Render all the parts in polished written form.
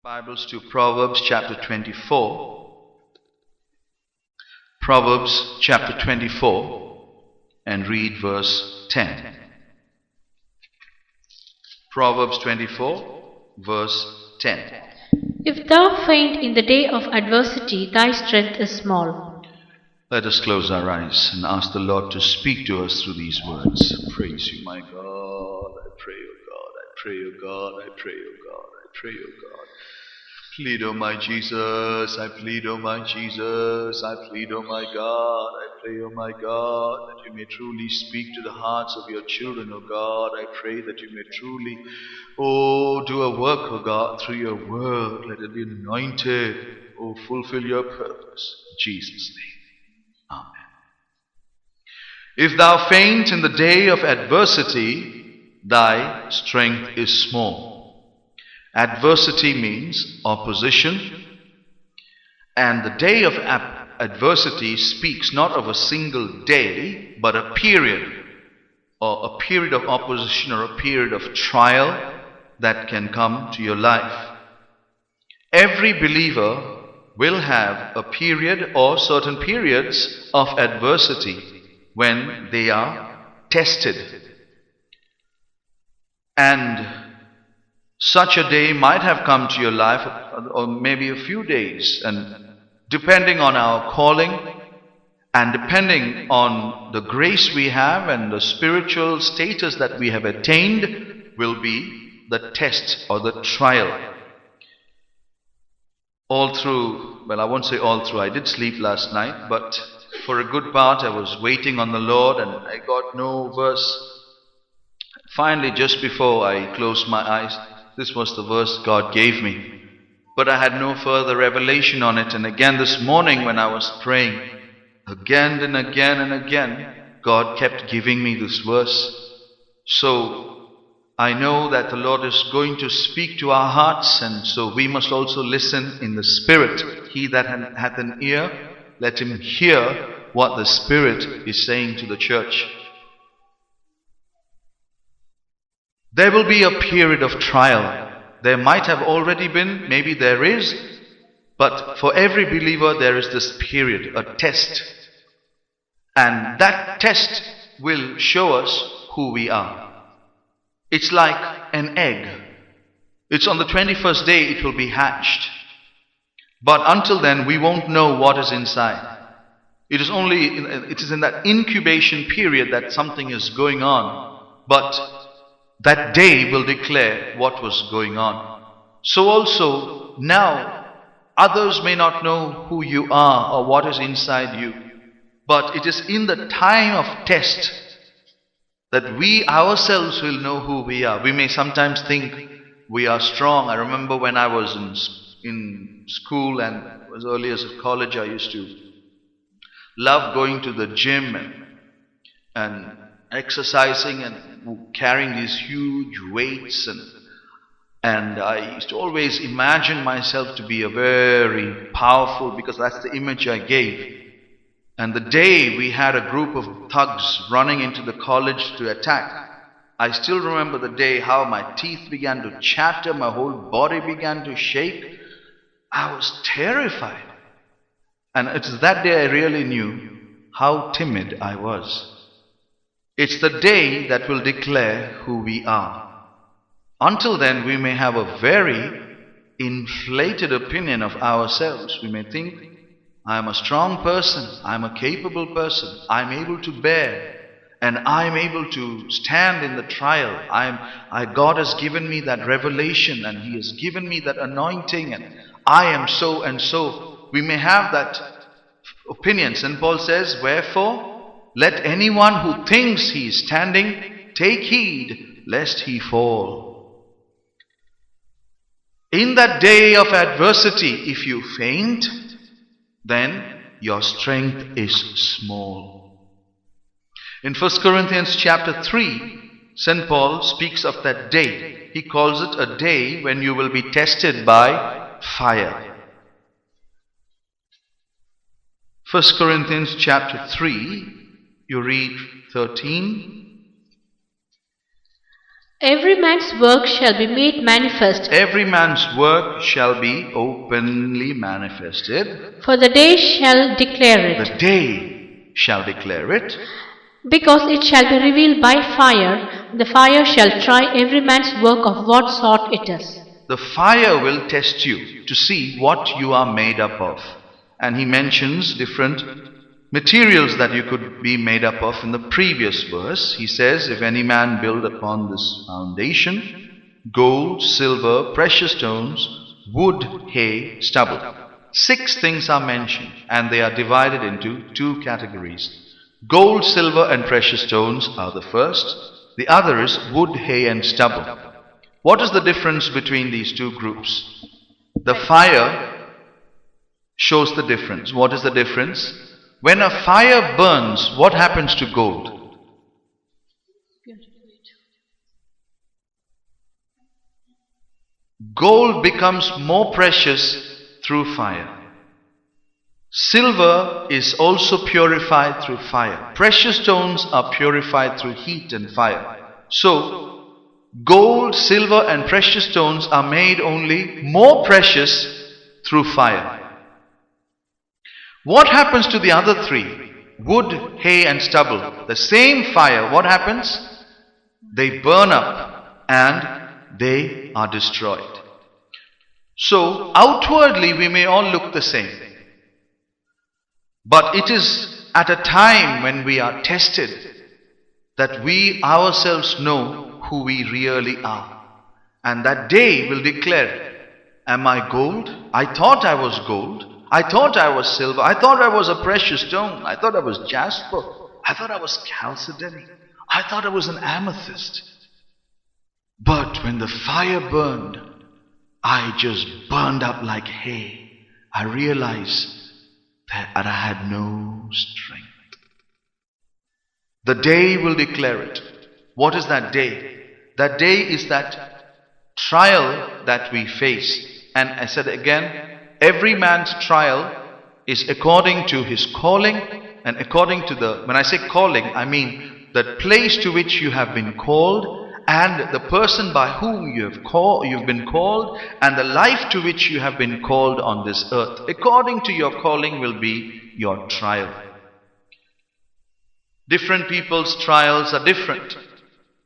Bibles to Proverbs chapter 24. Proverbs chapter 24 and read verse 10. Proverbs 24 verse 10. If thou faint in the day of adversity, thy strength is small. Let us close our eyes and ask the Lord to speak to us through these words. Praise you, my God. I pray, O God. I pray, O God. I pray, O God. I pray, O God. Plead, O my Jesus, I plead, O my Jesus, I plead, O my God, I pray, O my God, that you may truly speak to the hearts of your children, O God. I pray that you may truly, do a work, O God, through your word. Let it be anointed, fulfill your purpose. In Jesus' name, amen. If thou faint in the day of adversity, thy strength is small. Adversity means opposition, and the day of adversity speaks not of a single day, but a period, or a period of opposition or a period of trial that can come to your life. Every believer will have a period or certain periods of adversity when they are tested. And such a day might have come to your life, or maybe a few days, and depending on our calling and depending on the grace we have and the spiritual status that we have attained, will be the test or the trial. All through, I won't say all through, I did sleep last night, but for a good part I was waiting on the Lord and I got no verse. Finally, just before I closed my eyes, this was the verse God gave me. But I had no further revelation on it. And again this morning when I was praying, again and again and again, God kept giving me this verse. So I know that the Lord is going to speak to our hearts, and so we must also listen in the Spirit. He that hath an ear, let him hear what the Spirit is saying to the church. There will be a period of trial. There might have already been, maybe there is, but for every believer there is this period, a test. And that test will show us who we are. It's like an egg. It's on the 21st day it will be hatched. But until then we won't know what is inside. It is in that incubation period that something is going on. But that day will declare what was going on. So also now others may not know who you are or what is inside you. But it is in the time of test that we ourselves will know who we are. We may sometimes think we are strong. I remember when I was in school and as early as college, I used to love going to the gym and exercising and carrying these huge weights, and I used to always imagine myself to be a very powerful, because that's the image I gave. And the day we had a group of thugs running into the college to attack, I still remember the day how my teeth began to chatter, my whole body began to shake. I was terrified. And it's that day I really knew how timid I was. It's the day that will declare who we are. Until then, we may have a very inflated opinion of ourselves. We may think, I am a strong person, I am a capable person, I am able to bear, and I am able to stand in the trial. God has given me that revelation, and He has given me that anointing, and I am so and so. We may have that opinion. St. Paul says, wherefore, let anyone who thinks he is standing take heed lest he fall. In that day of adversity, if you faint, then your strength is small. In 1 Corinthians chapter 3, St. Paul speaks of that day. He calls it a day when you will be tested by fire. 1 Corinthians chapter 3, you read 13. Every man's work shall be made manifest, Every man's work shall be openly manifested. for the day shall declare The it. day shall declare it. Because it shall be revealed by fire, the fire shall try every man's work of what sort it is. The fire will test you to see what you are made up of. And he mentions different materials that you could be made up of in the previous verse. He says, if any man build upon this foundation, gold, silver, precious stones, wood, hay, stubble. 6 things are mentioned, and they are divided into 2 categories. Gold, silver, and precious stones are the first. The other is wood, hay, and stubble. What is the difference between these 2 groups? The fire shows the difference. What is the difference? When a fire burns, what happens to gold? Gold becomes more precious through fire. Silver is also purified through fire. Precious stones are purified through heat and fire. So, gold, silver, and precious stones are made only more precious through fire. What happens to the other 3? Wood, hay, and stubble. The same fire, what happens? They burn up and they are destroyed. So, outwardly we may all look the same. But it is at a time when we are tested that we ourselves know who we really are. And that day will declare, am I gold? I thought I was gold. I thought I was silver. I thought I was a precious stone. I thought I was jasper. I thought I was chalcedony. I thought I was an amethyst. But when the fire burned, I just burned up like hay. I realized that I had no strength. The day will declare it. What is that day? That day is that trial that we face. And I said again, every man's trial is according to his calling and according to when I say calling, I mean the place to which you have been called and the person by whom you've been called and the life to which you have been called on this earth. According to your calling will be your trial. Different people's trials are different.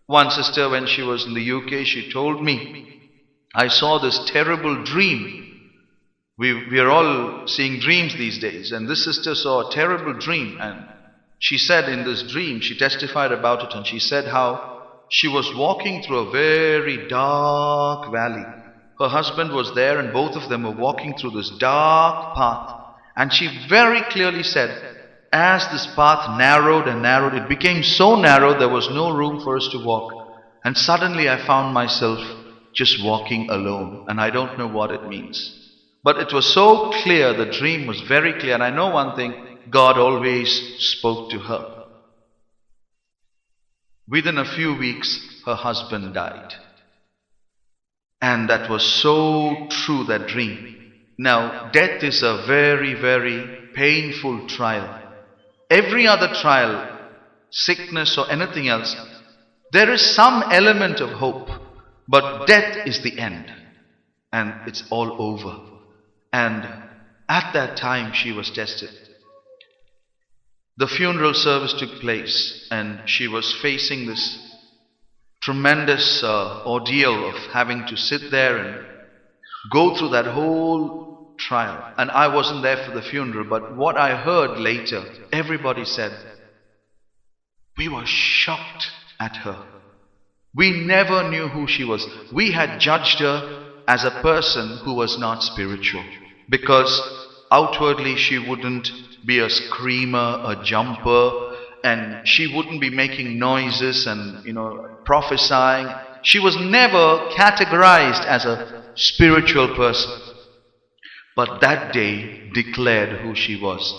One sister, when she was in the UK, she told me, I saw this terrible dream. We are all seeing dreams these days, and this sister saw a terrible dream, and she said in this dream, she testified about it, and she said how she was walking through a very dark valley. Her husband was there, and both of them were walking through this dark path, and she very clearly said, as this path narrowed and narrowed, it became so narrow there was no room for us to walk. And suddenly I found myself just walking alone. And I don't know what it means. But it was so clear, the dream was very clear. And I know one thing, God always spoke to her. Within a few weeks, her husband died. And that was so true, that dream. Now, death is a very, very painful trial. Every other trial, sickness or anything else, there is some element of hope. But death is the end. And it's all over. And at that time she was tested. The funeral service took place and she was facing this tremendous ordeal of having to sit there and go through that whole trial. And I wasn't there for the funeral, but what I heard later, everybody said, we were shocked at her. We never knew who she was. We had judged her as a person who was not spiritual, because outwardly she wouldn't be a screamer, a jumper, and she wouldn't be making noises and prophesying. She was never categorized as a spiritual person. But that day declared who she was.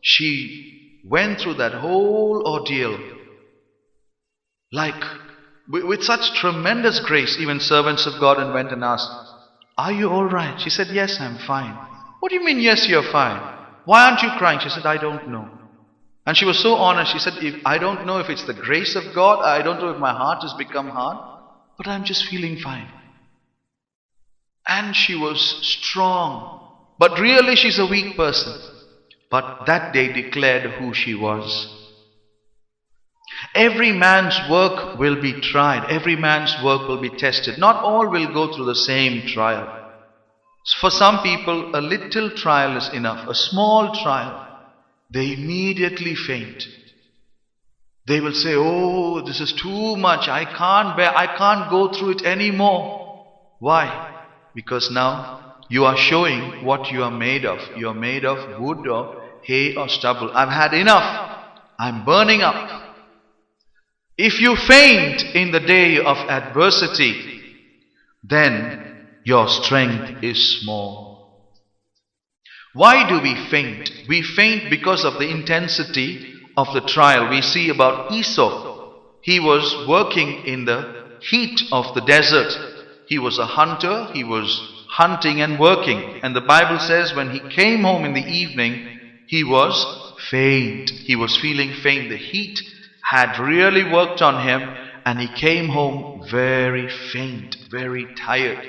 She went through that whole ordeal with such tremendous grace. Even servants of God and went and asked, are you all right? She said, yes, I'm fine. What do you mean, yes, you're fine? Why aren't you crying? She said, I don't know. And she was so honest. She said, I don't know if it's the grace of God. I don't know if my heart has become hard. but I'm just feeling fine. And she was strong, but really she's a weak person. But that day declared who she was. Every man's work will be tried. Every man's work will be tested. Not all will go through the same trial. For some people, a little trial is enough. A small trial. They immediately faint. They will say, oh, this is too much. I can't bear. I can't go through it anymore. Why? Because now you are showing what you are made of. You are made of wood or hay or stubble. I've had enough. I'm burning up. If you faint in the day of adversity, then your strength is small. Why do we faint? We faint because of the intensity of the trial. We see about Esau. He was working in the heat of the desert. He was a hunter. He was hunting and working. And the Bible says when he came home in the evening, he was faint. He was feeling faint. The heat had really worked on him, and he came home very faint, very tired.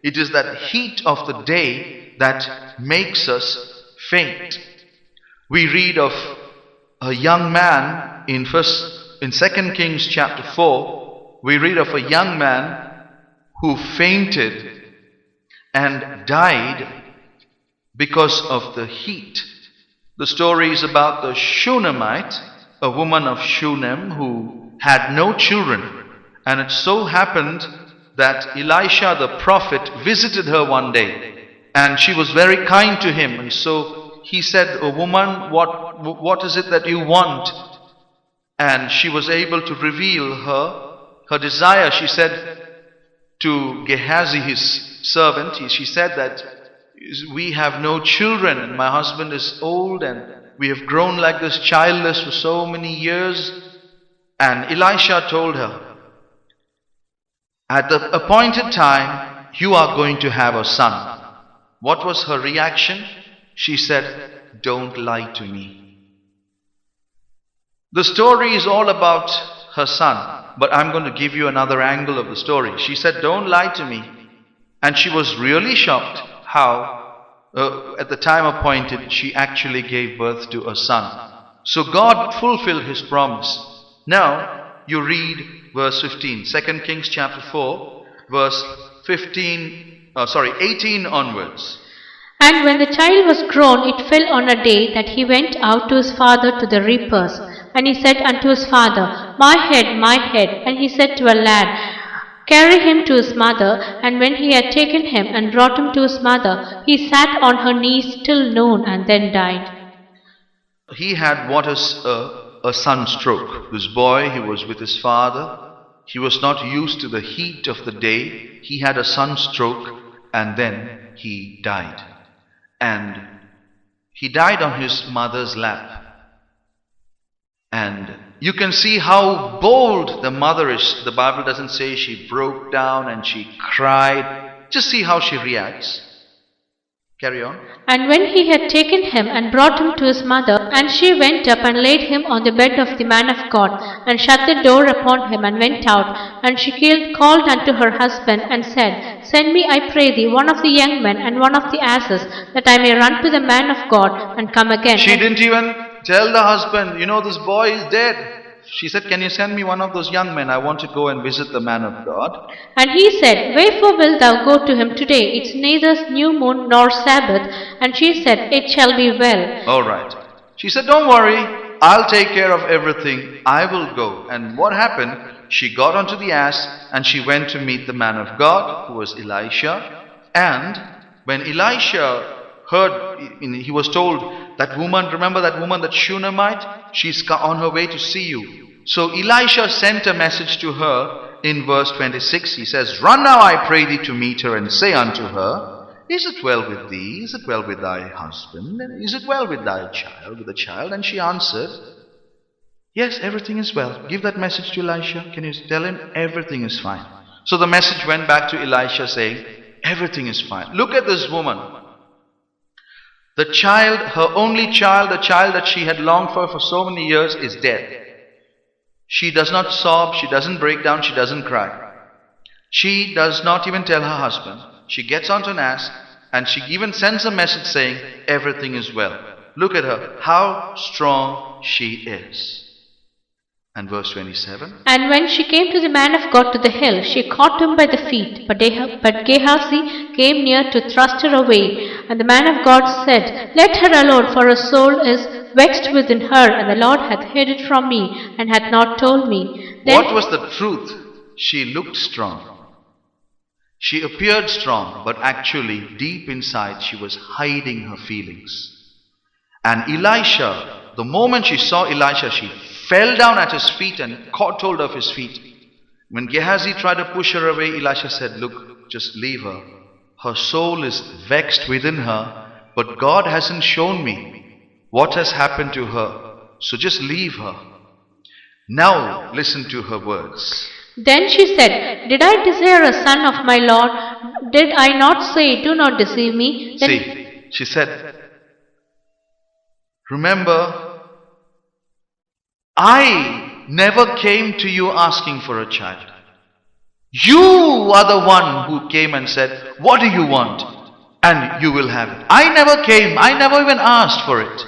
It is that heat of the day that makes us faint. We read of a young man in 2 Kings chapter 4. We read of a young man who fainted and died because of the heat. The story is about the Shunammite, a woman of Shunem who had no children. And it so happened that Elisha the prophet visited her one day, and she was very kind to him. And so he said, "Oh, woman, what is it that you want?" And she was able to reveal her desire. She said to Gehazi, his servant, she said that we have no children, and my husband is old, and we have grown like this childless for so many years. And Elisha told her, at the appointed time, you are going to have a son. What was her reaction? She said, don't lie to me. The story is all about her son, but I'm going to give you another angle of the story. She said, don't lie to me. And she was really shocked how at the time appointed, she actually gave birth to a son. So God fulfilled His promise. Now, you read verse 15, 2 Kings chapter 4, verse 18 onwards. And when the child was grown, it fell on a day that he went out to his father to the reapers. And he said unto his father, my head, my head. And he said to a lad, carry him to his mother. And when he had taken him and brought him to his mother, he sat on her knees till noon and then died. He had what is a sunstroke. This boy, he was with his father. He was not used to the heat of the day. He had a sunstroke, and then he died. And he died on his mother's lap. And you can see how bold the mother is. The Bible doesn't say she broke down and she cried. Just see how she reacts. Carry on. And when he had taken him and brought him to his mother, and she went up and laid him on the bed of the man of God, and shut the door upon him, and went out. And she called unto her husband, and said, send me, I pray thee, one of the young men and one of the asses, that I may run to the man of God, and come again. She didn't even tell the husband, this boy is dead. She said, can you send me one of those young men? I want to go and visit the man of God. And he said, wherefore wilt thou go to him today? It's neither new moon nor Sabbath. And she said, it shall be well. All right. She said, don't worry. I'll take care of everything. I will go. And what happened? She got onto the ass and she went to meet the man of God, who was Elisha. And when Elisha heard, he was told, that woman, remember that woman, that Shunammite, she's on her way to see you. So Elisha sent a message to her in verse 26. He says, run now, I pray thee, to meet her, and say unto her, is it well with thee? Is it well with thy husband? Is it well with thy child, with the child? And she answered, yes, everything is well. Give that message to Elisha. Can you tell him everything is fine? So the message went back to Elisha saying, everything is fine. Look at this woman. The child, her only child, the child that she had longed for so many years, is dead. She does not sob, she doesn't break down, she doesn't cry. She does not even tell her husband. She gets onto an ass and she even sends a message saying everything is well. Look at her, how strong she is. And verse 27. And when she came to the man of God to the hill, she caught him by the feet. But Gehazi came near to thrust her away. And the man of God said, Let her alone, for her soul is vexed within her, and the Lord hath hid it from me, and hath not told me. Then, what was the truth? She looked strong. She appeared strong, but actually deep inside she was hiding her feelings. And Elisha, the moment she saw Elisha, she fell down at his feet and caught hold of his feet. When Gehazi tried to push her away, Elisha said, Look, just leave her. Her soul is vexed within her, but God hasn't shown me what has happened to her. So just leave her. Now listen to her words. Then she said, Did I desire a son of my Lord? Did I not say, Do not deceive me? Then See, she said, Remember, I never came to you asking for a child. You are the one who came and said, What do you want? And you will have it. I never came. I never even asked for it.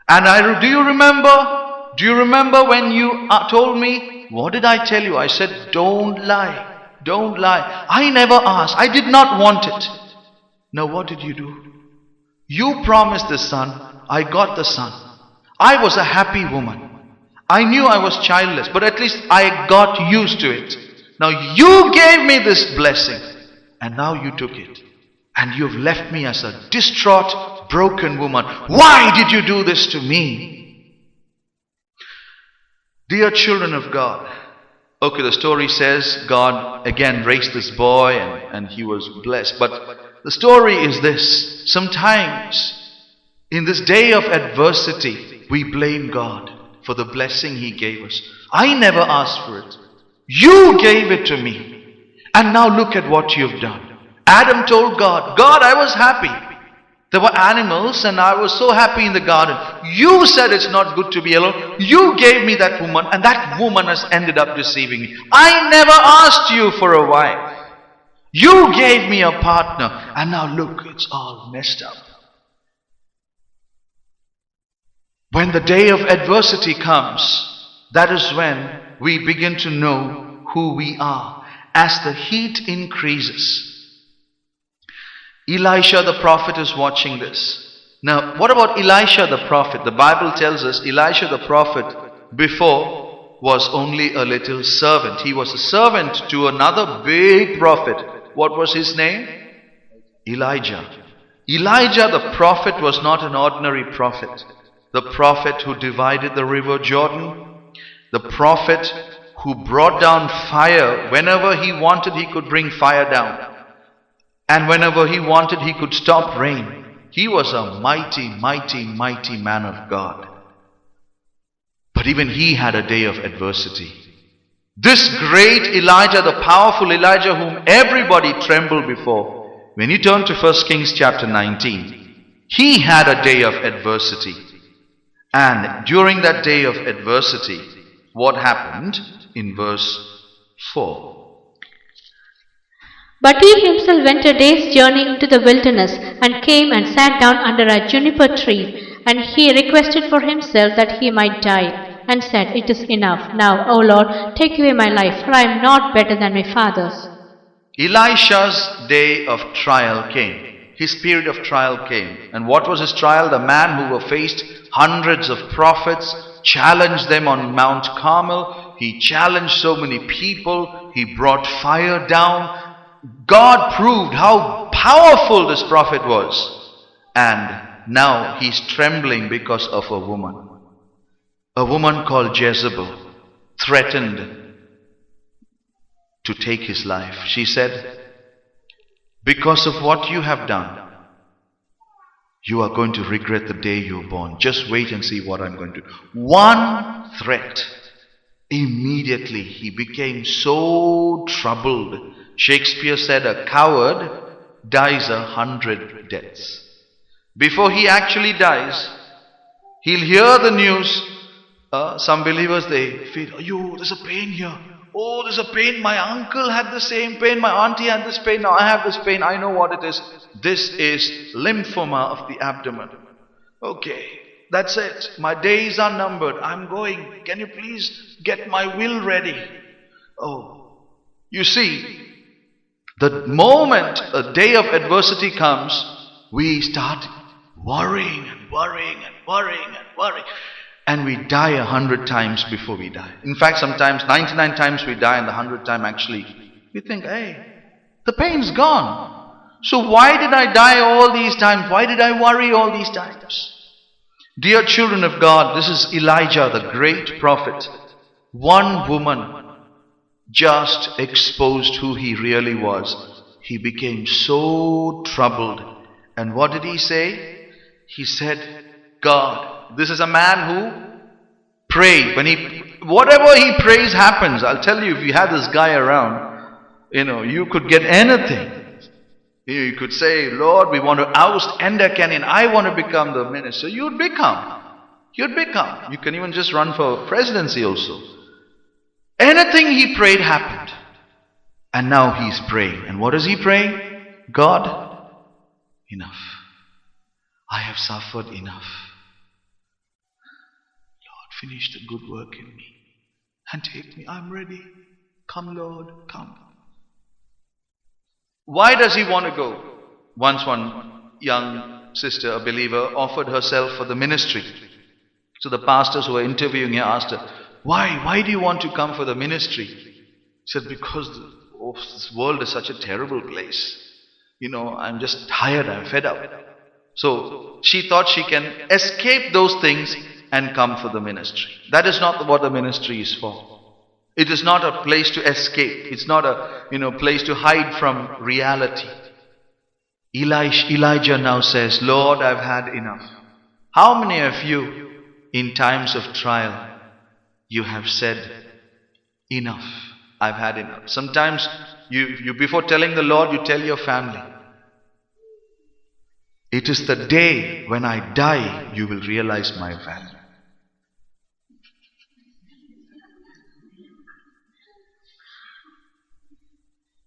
And do you remember? Do you remember when you told me? What did I tell you? I said, don't lie. Don't lie. I never asked. I did not want it. Now what did you do? You promised the son. I got the son. I was a happy woman. I knew I was childless, but at least I got used to it. Now you gave me this blessing, and now you took it. And you've left me as a distraught, broken woman. Why did you do this to me? Dear children of God, okay, the story says God again raised this boy and he was blessed. But the story is this. Sometimes in this day of adversity, we blame God for the blessing He gave us. I never asked for it. You gave it to me. And now look at what you've done. Adam told God, God, I was happy. There were animals and I was so happy in the garden. You said it's not good to be alone. You gave me that woman and that woman has ended up deceiving me. I never asked you for a wife. You gave me a partner and now look, it's all messed up. When the day of adversity comes, that is when we begin to know who we are. As the heat increases, Elisha the prophet is watching this. Now, what about Elisha the prophet? The Bible tells us Elisha the prophet before was only a little servant. He was a servant to another big prophet. What was his name? Elijah. Elijah the prophet was not an ordinary prophet. The prophet who divided the river Jordan. The prophet who brought down fire. Whenever he wanted, he could bring fire down. And whenever he wanted, he could stop rain. He was a mighty, mighty, mighty man of God. But even he had a day of adversity. This great Elijah, the powerful Elijah whom everybody trembled before, when you turn to 1 Kings chapter 19, he had a day of adversity. And during that day of adversity, what happened? In verse 4. But he himself went a day's journey into the wilderness, and came and sat down under a juniper tree. And he requested for himself that he might die, and said, It is enough. Now, O Lord, take away my life, for I am not better than my fathers. Elisha's day of trial came. His period of trial came. And what was his trial? The man who faced hundreds of prophets, challenged them on Mount Carmel. He challenged so many people. He brought fire down. God proved how powerful this prophet was. And now he's trembling because of a woman. A woman called Jezebel threatened to take his life. She said, because of what you have done, you are going to regret the day you were born. Just wait and see what I'm going to do. One threat. Immediately he became so troubled. Shakespeare said a coward dies 100 deaths. Before he actually dies, he'll hear the news. Some believers, they feel, there's a pain here. oh, there's a pain. My uncle had the same pain. My auntie had this pain. Now I have this pain. I know what it is. This is lymphoma of the abdomen. Okay, that's it. My days are numbered. I'm going. Can you please get my will ready? Oh, you see, the moment a day of adversity comes, we start worrying and worrying and worrying and worrying. And we die 100 times before we die. In fact, sometimes 99 times we die, and the 100th time actually we think, hey, the pain's gone. So why did I die all these times? Why did I worry all these times? Dear children of God, this is Elijah, the great prophet. One woman just exposed who he really was. He became so troubled. And what did he say? He said, God, this is a man who prayed. Whatever he prays happens. I'll tell you, if you had this guy around, you could get anything. You could say, Lord, we want to oust Enda Kenyan. I want to become the minister. You'd become. You can even just run for presidency also. Anything he prayed happened. And now he's praying. And what is he praying? God, enough. I have suffered enough. Lord, finish the good work in me and take me. I'm ready. Come, Lord, come. Why does he want to go? Once one young sister, a believer, offered herself for the ministry. So the pastors who were interviewing her asked her, why do you want to come for the ministry? She said, because this world is such a terrible place. I'm just tired, I'm fed up. So she thought she can escape those things and come for the ministry. That is not what the ministry is for. It is not a place to escape. It's not a place to hide from reality. Elijah now says, Lord, I've had enough. How many of you in times of trial you have said, enough, I've had enough? Sometimes you before telling the Lord, you tell your family, it is the day when I die you will realize my value.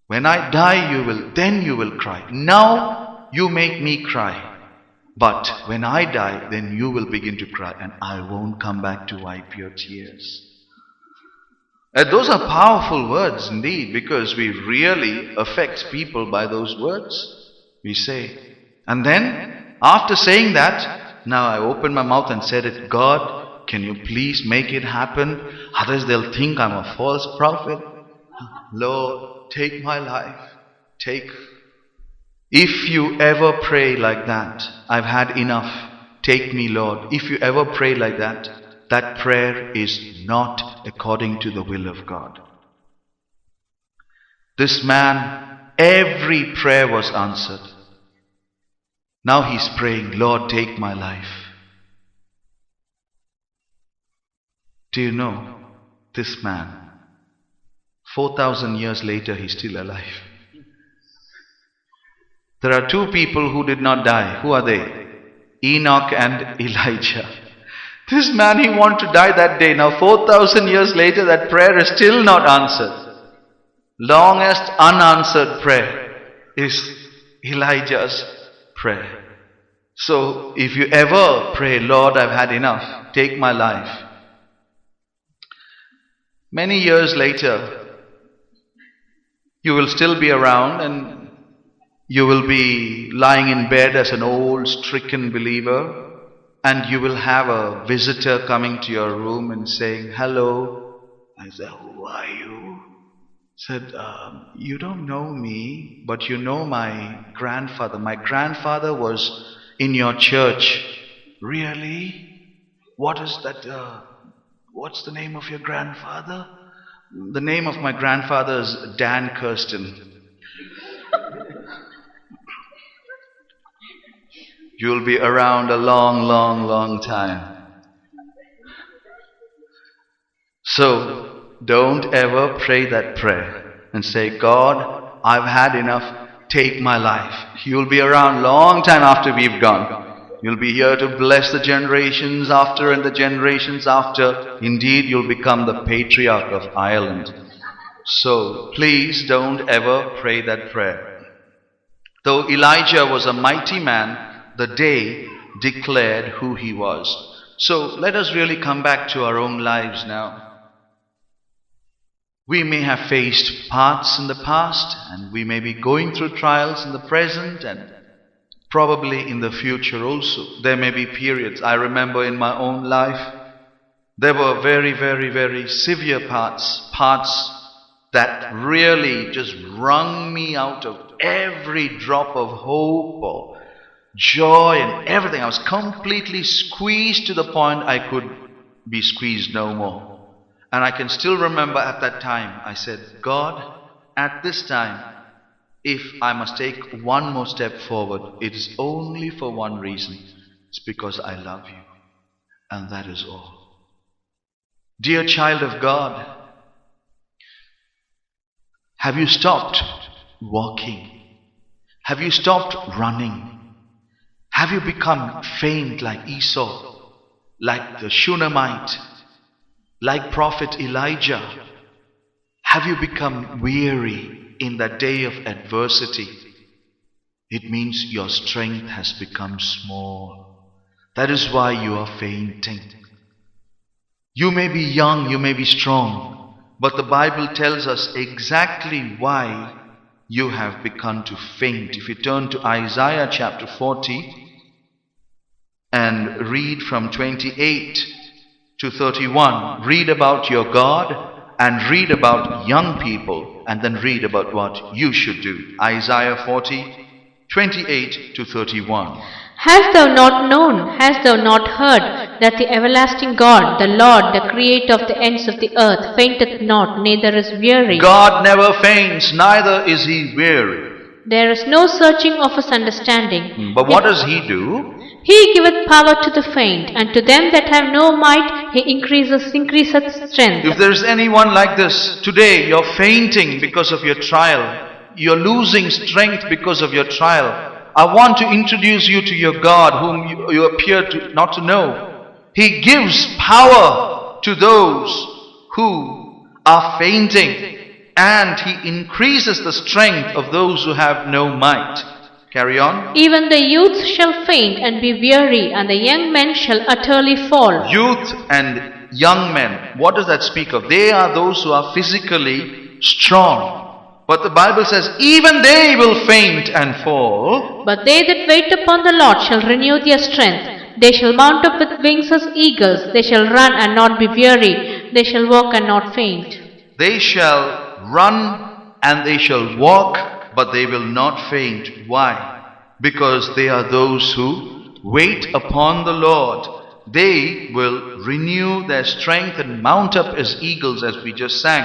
When I die then you will cry. Now you make me cry. But when I die, then you will begin to cry, and I won't come back to wipe your tears. And those are powerful words indeed, because we really affect people by those words we say. And then, after saying that, now I opened my mouth and said it, God, can you please make it happen? Otherwise they'll think I'm a false prophet. Lord, take my life. If you ever pray like that, I've had enough, take me, Lord. If you ever pray like that, that prayer is not according to the will of God. This man, every prayer was answered. Now he's praying, Lord, take my life. Do you know, this man, 4,000 years later, he's still alive. There are two people who did not die. Who are they? Enoch and Elijah. This man, he wanted to die that day. Now 4,000 years later, that prayer is still not answered. Longest unanswered prayer is Elijah's prayer. So if you ever pray, Lord, I've had enough, take my life. Many years later, you will still be around and you will be lying in bed as an old stricken believer, and you will have a visitor coming to your room and saying, hello. I said, who are you? Said, you don't know me, but you know my grandfather. My grandfather was in your church. Really? What is that? What's the name of your grandfather? The name of my grandfather is Dan Kirsten. You'll be around a long, long, long time. So, don't ever pray that prayer and say, God, I've had enough, take my life. You'll be around long time after we've gone. You'll be here to bless the generations after and the generations after. Indeed, you'll become the patriarch of Ireland. So please don't ever pray that prayer. Though Elijah was a mighty man, the day declared who he was. So let us really come back to our own lives now. We may have faced parts in the past, and we may be going through trials in the present, and probably in the future also. There may be periods. I remember in my own life, there were very severe parts that really just wrung me out of every drop of hope or joy and everything. I was completely squeezed to the point I could be squeezed no more. And I can still remember at that time, I said, God, at this time, if I must take one more step forward, it is only for one reason. It's because I love you. And that is all. Dear child of God, have you stopped walking? Have you stopped running? Have you become faint like Esau, like the Shunammite, like Prophet Elijah? Have you become weary in that day of adversity? It means your strength has become small. That is why you are fainting. You may be young, you may be strong, but the Bible tells us exactly why you have begun to faint. If you turn to Isaiah chapter 40 and read from 28 to 31, read about your God and read about young people and then read about what you should do. Isaiah 40, 28 to 31. Hast thou not known, hast thou not heard, that the everlasting God, the Lord, the Creator of the ends of the earth, fainteth not, neither is weary? God never faints, neither is he weary. There is no searching of his understanding. But what does he do? He giveth power to the faint, and to them that have no might he increaseth strength. If there is anyone like this, today you're fainting because of your trial, you're losing strength because of your trial, I want to introduce you to your God whom you appear to not to know. He gives power to those who are fainting, and he increases the strength of those who have no might. Carry on. Even the youth shall faint and be weary, and the young men shall utterly fall. Youth and young men, what does that speak of? They are those who are physically strong. But the Bible says, even they will faint and fall. But they that wait upon the Lord shall renew their strength. They shall mount up with wings as eagles. They shall run and not be weary. They shall walk and not faint. They shall run and they shall walk, but they will not faint. Why? Because they are those who wait upon the Lord. They will renew their strength and mount up as eagles, as we just sang.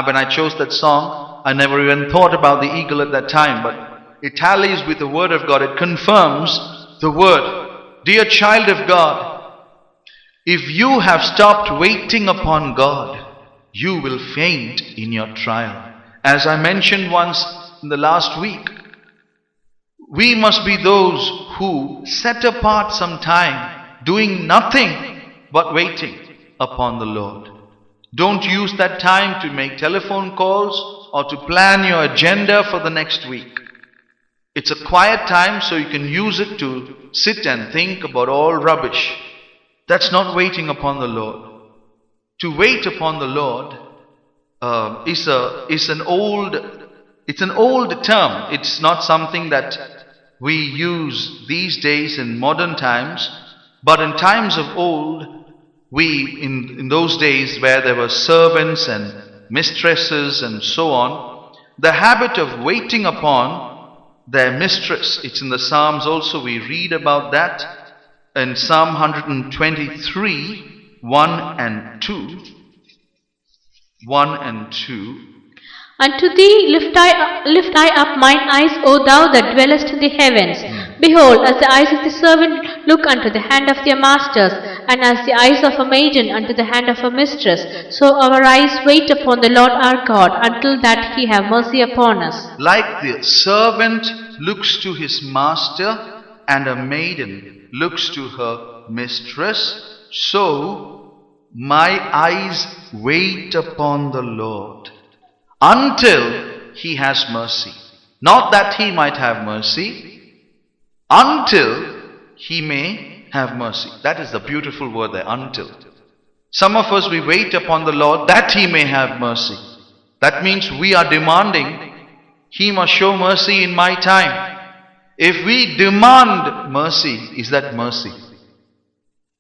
When I chose that song, I never even thought about the eagle at that time, but it tallies with the word of God. It confirms the word. Dear child of God, if you have stopped waiting upon God, you will faint in your trial. As I mentioned once in the last week, we must be those who set apart some time doing nothing but waiting upon the Lord. Don't use that time to make telephone calls or to plan your agenda for the next week. It's a quiet time, so you can use it to sit and think about all rubbish. That's not waiting upon the Lord. To wait upon the Lord is an old term. It's not something that we use these days in modern times, but in times of old, in those days where there were servants and mistresses and so on, the habit of waiting upon their mistress. It's in the Psalms also, we read about that in Psalm 123, 1 and 2. 1 and 2. Unto thee lift I up mine eyes, O thou that dwellest in the heavens. Behold, as the eyes of the servant look unto the hand of their masters, and as the eyes of a maiden unto the hand of her mistress, so our eyes wait upon the Lord our God, until that he have mercy upon us. Like the servant looks to his master, and a maiden looks to her mistress, so my eyes wait upon the Lord. until he has mercy. Not that he might have mercy, until he may have mercy. That is the beautiful word there, until. Some of us, we wait upon the Lord that he may have mercy. That means we are demanding, he must show mercy in my time. If we demand mercy, is that mercy?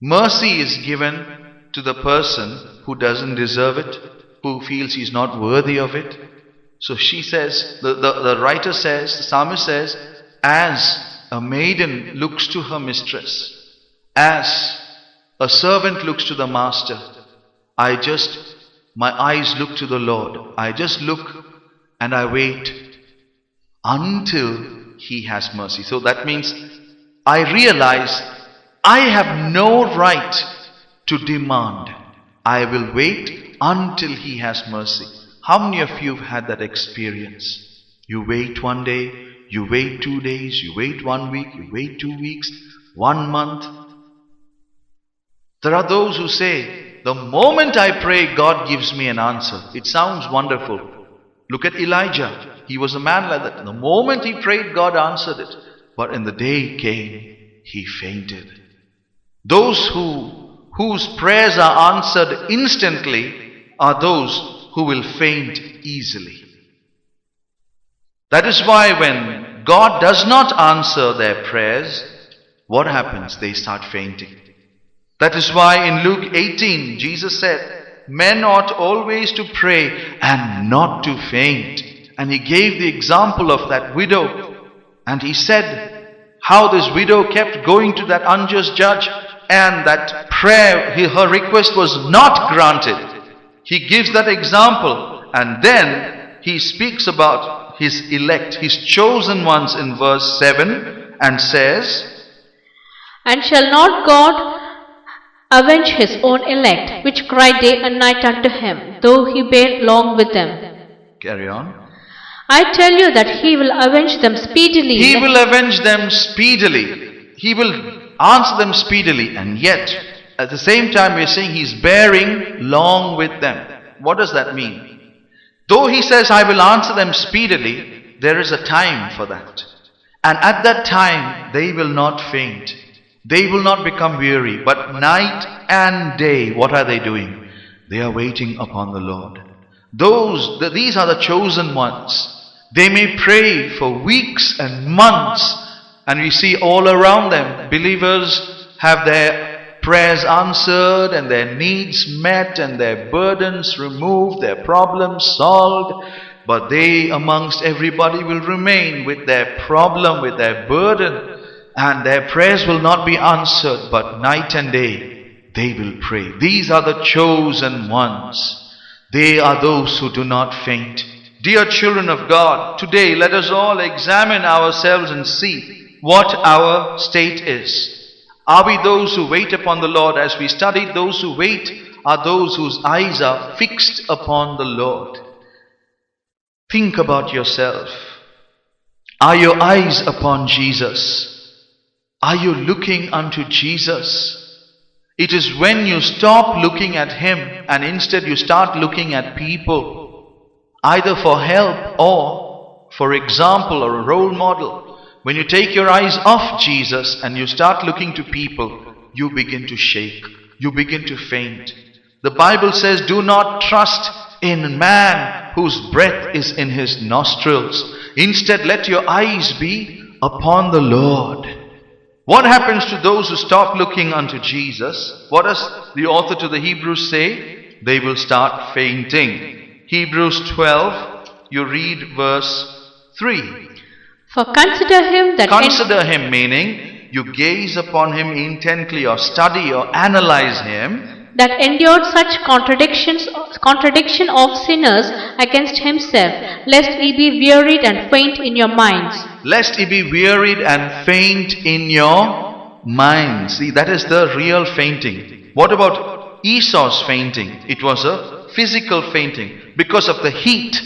Mercy is given to the person who doesn't deserve it, who feels he's not worthy of it. So she says, the writer says, the psalmist says, as a maiden looks to her mistress, as a servant looks to the master, my eyes look to the Lord. I just look and I wait until he has mercy. So that means I realize I have no right to demand. I will wait until he has mercy. How many of you have had that experience? You wait one day, you wait 2 days, you wait 1 week, you wait 2 weeks, 1 month. There are those who say, the moment I pray, God gives me an answer. It sounds wonderful. Look at Elijah. He was a man like that. The moment he prayed, God answered it. But in the day came, he fainted. Those whose prayers are answered instantly are those who will faint easily. That is why when God does not answer their prayers, what happens? They start fainting. That is why in Luke 18, Jesus said, men ought always to pray and not to faint. And he gave the example of that widow. And he said how this widow kept going to that unjust judge, and that prayer, her request was not granted. He gives that example, and then he speaks about his elect, his chosen ones in verse 7, and says, And shall not God avenge his own elect, which cry day and night unto him, though he bear long with them? Carry on. I tell you that he will avenge them speedily. He will avenge them speedily. He will answer them speedily. And yet, at the same time, we are saying he's bearing long with them. What does that mean? Though he says, I will answer them speedily, there is a time for that. And at that time, they will not faint. They will not become weary. But night and day, what are they doing? They are waiting upon the Lord. These are the chosen ones. They may pray for weeks and months, and we see all around them, believers have their prayers answered and their needs met and their burdens removed, their problems solved. But they amongst everybody will remain with their problem, with their burden, and their prayers will not be answered, but night and day they will pray. These are the chosen ones. They are those who do not faint. Dear children of God, today let us all examine ourselves and see what our state is. Are we those who wait upon the Lord? As we studied, those who wait are those whose eyes are fixed upon the Lord. Think about yourself. Are your eyes upon Jesus? Are you looking unto Jesus? It is when you stop looking at Him and instead you start looking at people, either for help or for example or a role model. When you take your eyes off Jesus and you start looking to people, you begin to shake. You begin to faint. The Bible says, do not trust in man whose breath is in his nostrils. Instead, let your eyes be upon the Lord. What happens to those who stop looking unto Jesus? What does the author to the Hebrews say? They will start fainting. Hebrews 12, you read verse 3. For consider him that... Consider him meaning you gaze upon him intently or study or analyze him. That endured such contradiction of sinners against himself, lest ye be wearied and faint in your minds. Lest ye be wearied and faint in your minds. See, that is the real fainting. What about Esau's fainting? It was a physical fainting. Because of the heat.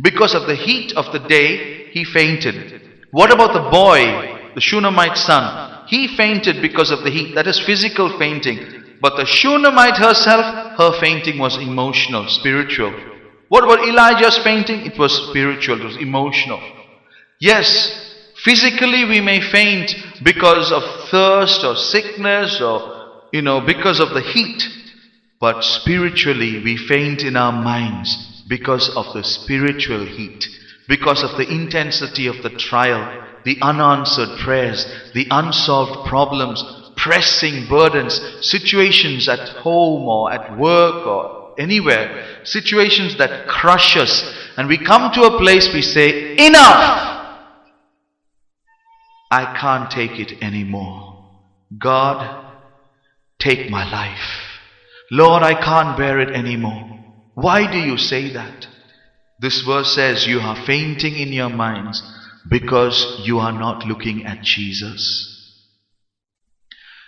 Because of the heat of the day, he fainted. What about the boy, the Shunammite son? He fainted because of the heat. That is physical fainting. But the Shunammite herself, her fainting was emotional, spiritual. What about Elijah's fainting? It was spiritual, it was emotional. Yes, physically we may faint because of thirst or sickness or, because of the heat. But spiritually we faint in our minds because of the spiritual heat, because of the intensity of the trial, the unanswered prayers, the unsolved problems, pressing burdens, situations at home or at work or anywhere, situations that crush us. And we come to a place we say, enough! I can't take it anymore. God, take my life. Lord, I can't bear it anymore. Why do you say that? This verse says you are fainting in your minds because you are not looking at Jesus.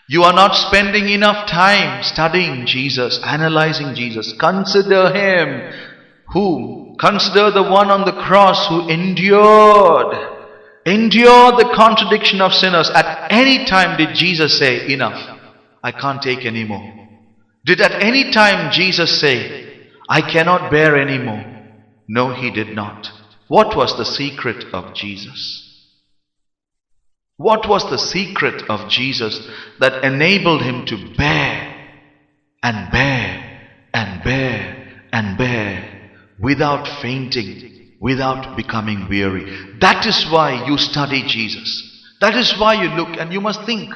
You are not spending enough time studying Jesus, analyzing Jesus. Consider Him. Who? Consider the one on the cross who endured the contradiction of sinners. At any time did Jesus say, enough, I can't take anymore? Did at any time Jesus say, I cannot bear anymore? No, He did not. What was the secret of Jesus? What was the secret of Jesus that enabled Him to bear and bear and bear and bear without fainting, without becoming weary? That is why you study Jesus. That is why you look and you must think,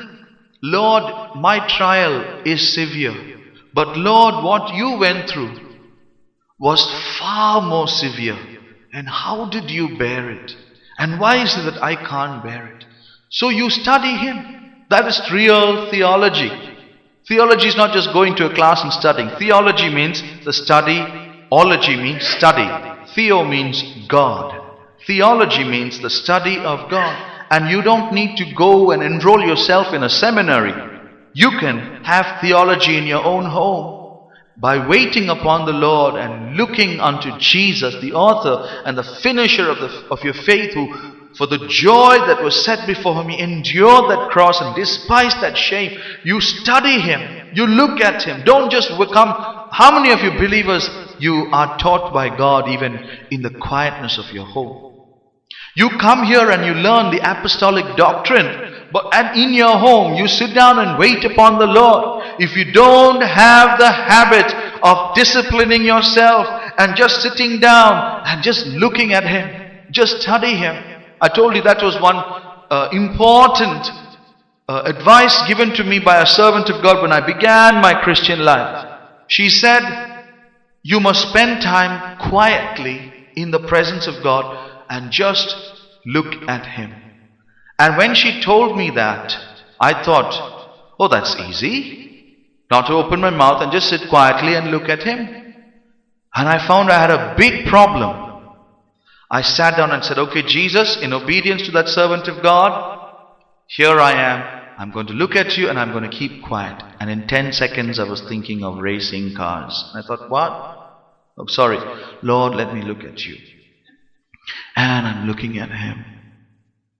Lord, my trial is severe. But Lord, what you went through was far more severe. And how did you bear it? And why is it that I can't bear it? So you study Him. That is real theology. Theology is not just going to a class and studying. Theology means the study. Ology means study. Theo means God. Theology means the study of God. And you don't need to go and enroll yourself in a seminary. You can have theology in your own home by waiting upon the Lord and looking unto Jesus, the author and the finisher of your faith, who for the joy that was set before Him, He endured that cross and despised that shame. You study Him. You look at Him. Don't just come. How many of you believers, you are taught by God even in the quietness of your home? You come here and you learn the apostolic doctrine. And in your home, you sit down and wait upon the Lord. If you don't have the habit of disciplining yourself and just sitting down and just looking at Him, just study Him. I told you that was one important advice given to me by a servant of God when I began my Christian life. She said, you must spend time quietly in the presence of God and just look at Him. And when she told me that, I thought, oh, that's easy. Not to open my mouth and just sit quietly and look at Him. And I found I had a big problem. I sat down and said, okay, Jesus, in obedience to that servant of God, here I am. I'm going to look at you and I'm going to keep quiet. And in 10 seconds I was thinking of racing cars. And I thought, what? Oh, sorry. Lord, let me look at you. And I'm looking at Him.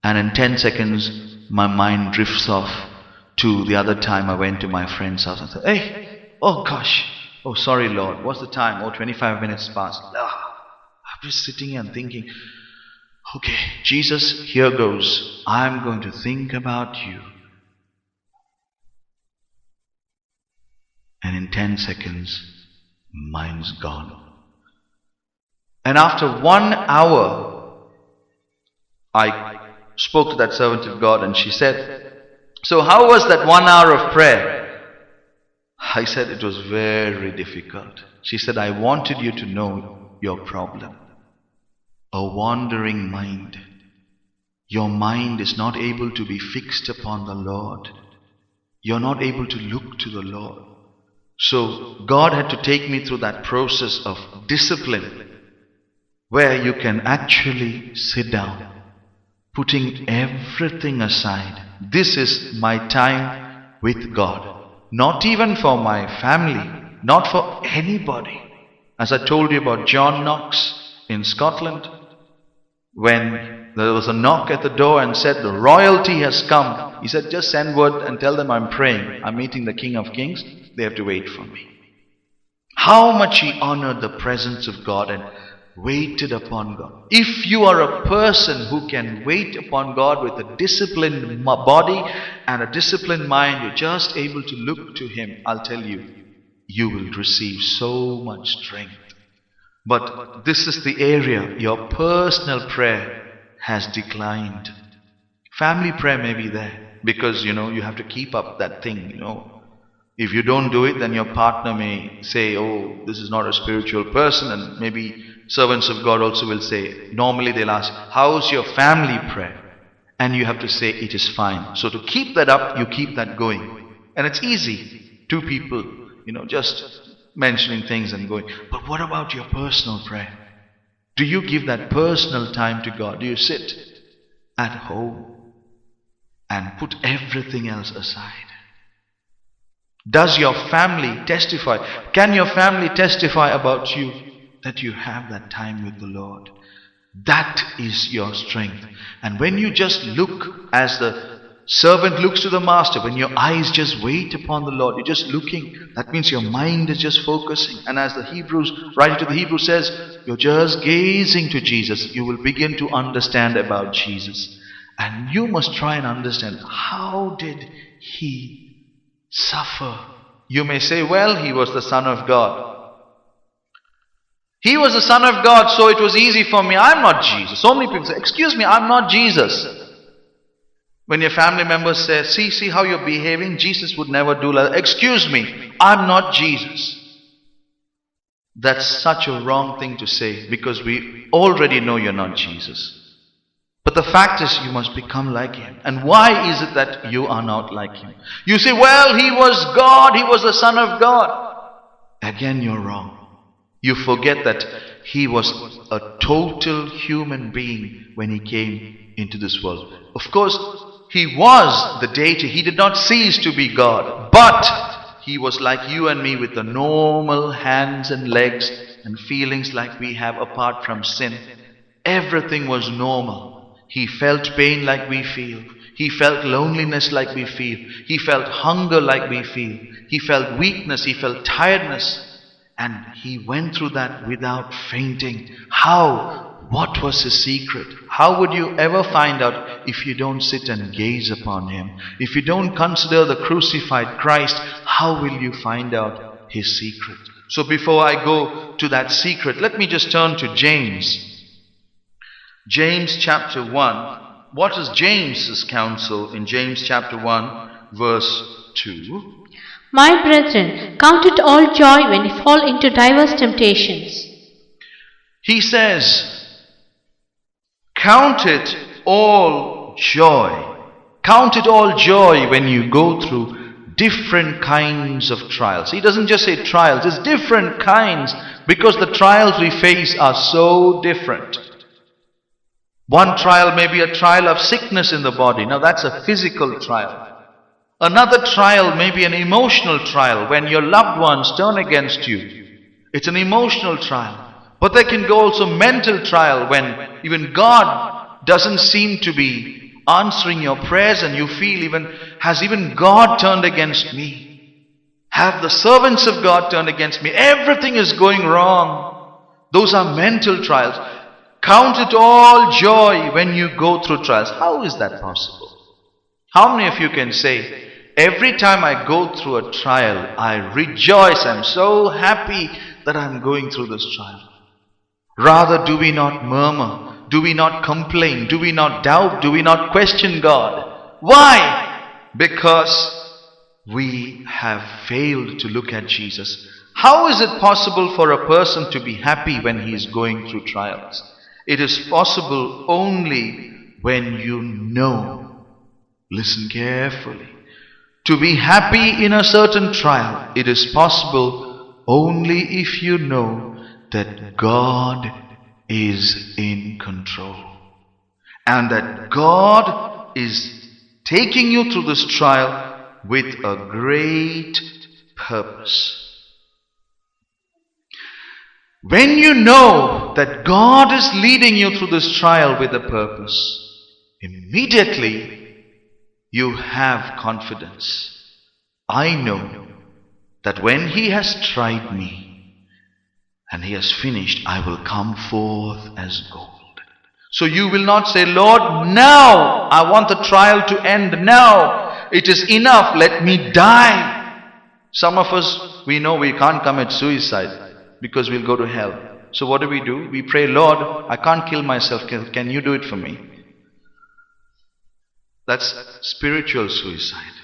And in 10 seconds, my mind drifts off to the other time I went to my friend's house and said, hey, oh gosh, oh sorry Lord, what's the time? Oh, 25 minutes past. I'm just sitting here and thinking, okay, Jesus, here goes. I'm going to think about you. And in 10 seconds, mine's gone. And after 1 hour, I spoke to that servant of God and she said, so how was that 1 hour of prayer? I said it was very difficult. She said, I wanted you to know your problem. A wandering mind. Your mind is not able to be fixed upon the Lord. You're not able to look to the Lord. So God had to take me through that process of discipline where you can actually sit down, putting everything aside. This is my time with God. Not even for my family, not for anybody. As I told you about John Knox in Scotland, when there was a knock at the door and said, the royalty has come. He said, just send word and tell them I'm praying. I'm meeting the King of Kings. They have to wait for me. how much he honored the presence of God and waited upon God. If you are a person who can wait upon God with a disciplined body and a disciplined mind, you're just able to look to him, I'll tell you, you will receive so much strength. But this is the area your personal prayer has declined. Family prayer may be there because you have to keep up that thing. If you don't do it, then your partner may say, oh, this is not a spiritual person, and maybe servants of God also will say, normally they'll ask, how's your family prayer? And you have to say, it is fine. So to keep that up, you keep that going. And it's easy. Two people, just mentioning things and going. But what about your personal prayer? Do you give that personal time to God? Do you sit at home and put everything else aside? Does your family testify? Can your family testify about you that you have that time with the Lord? That is your strength. And when you just look as the servant looks to the master, when your eyes just wait upon the Lord, you're just looking, that means your mind is just focusing. And as the writer to the Hebrews says, you're just gazing to Jesus. You will begin to understand about Jesus. And you must try and understand, how did he suffer? You may say, well, he was the Son of God. He was the Son of God, so it was easy for me. I'm not Jesus. So many people say, excuse me, I'm not Jesus. When your family members say, see how you're behaving, Jesus would never do that. Excuse me, I'm not Jesus. That's such a wrong thing to say, because we already know you're not Jesus. But the fact is, you must become like him. And why is it that you are not like him? You say, well, he was God, he was the Son of God. Again, you're wrong. You forget that he was a total human being when he came into this world. Of course, he was the deity. He did not cease to be God. But he was like you and me with the normal hands and legs and feelings like we have apart from sin. Everything was normal. He felt pain like we feel. He felt loneliness like we feel. He felt hunger like we feel. He felt weakness. He felt tiredness. And he went through that without fainting. How? What was his secret? How would you ever find out if you don't sit and gaze upon him? If you don't consider the crucified Christ, how will you find out his secret? So before I go to that secret, let me just turn to James. James chapter 1. What is James's counsel in James chapter 1 verse 2? My brethren, count it all joy when you fall into diverse temptations. He says, count it all joy. Count it all joy when you go through different kinds of trials. He doesn't just say trials, it's different kinds, because the trials we face are so different. One trial may be a trial of sickness in the body. Now that's a physical trial. Another trial may be an emotional trial when your loved ones turn against you. It's an emotional trial. But there can go also mental trial when even God doesn't seem to be answering your prayers and you feel has even God turned against me? Have the servants of God turned against me? Everything is going wrong. Those are mental trials. Count it all joy when you go through trials. How is that possible? How many of you can say, every time I go through a trial, I rejoice. I'm so happy that I'm going through this trial. Rather, do we not murmur? Do we not complain? Do we not doubt? Do we not question God? Why? Because we have failed to look at Jesus. How is it possible for a person to be happy when he is going through trials? It is possible only when you know. Listen carefully. To be happy in a certain trial, it is possible only if you know that God is in control. And that God is taking you through this trial with a great purpose. When you know that God is leading you through this trial with a purpose, immediately you have confidence. I know that when He has tried me, and he has finished, I will come forth as gold. So you will not say, Lord, now I want the trial to end now. It is enough, let me die. Some of us, we know we can't commit suicide because we'll go to hell. So what do? We pray, Lord, I can't kill myself. Can you do it for me? That's spiritual suicide.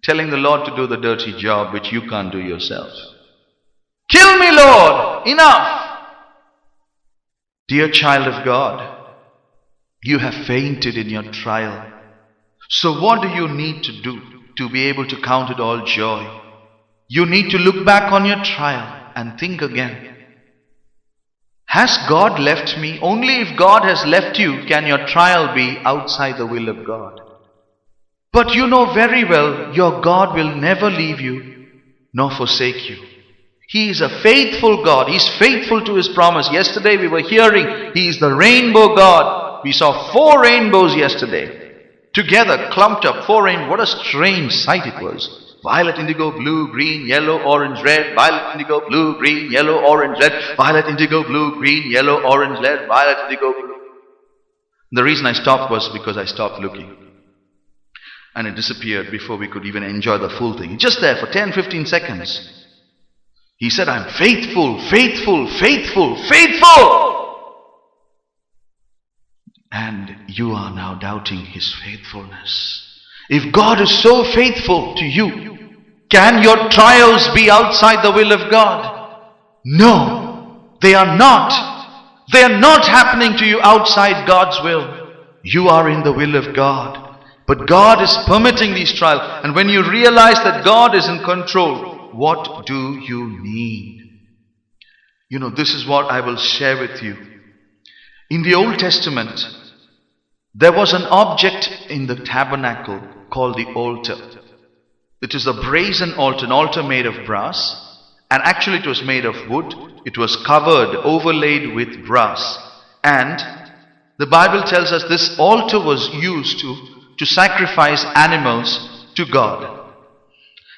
Telling the Lord to do the dirty job which you can't do yourself. Kill me, Lord! Enough! Dear child of God, you have fainted in your trial. So what do you need to do to be able to count it all joy? You need to look back on your trial and think again. Has God left me? Only if God has left you can your trial be outside the will of God. But you know very well your God will never leave you nor forsake you. He is a faithful God. He is faithful to His promise. Yesterday we were hearing He is the rainbow God. We saw 4 rainbows yesterday. Together, clumped up, 4 rainbows. What a strange sight it was. Violet, indigo, blue, green, yellow, orange, red. Violet, indigo, blue, green, yellow, orange, red. Violet, indigo, blue, green, yellow, orange, red. Violet, indigo, blue. The reason I stopped was because I stopped looking. And it disappeared before we could even enjoy the full thing. Just there for 10-15 seconds. He said, I'm faithful, faithful, faithful, faithful. And you are now doubting His faithfulness. If God is so faithful to you, can your trials be outside the will of God? No, they are not. They are not happening to you outside God's will. You are in the will of God. But God is permitting these trials. And when you realize that God is in control, what do you need? You know, this is what I will share with you. In the Old Testament, there was an object in the tabernacle called the altar. It is a brazen altar, an altar made of brass. And actually it was made of wood. It was covered, overlaid with brass. And the Bible tells us this altar was used to sacrifice animals to God.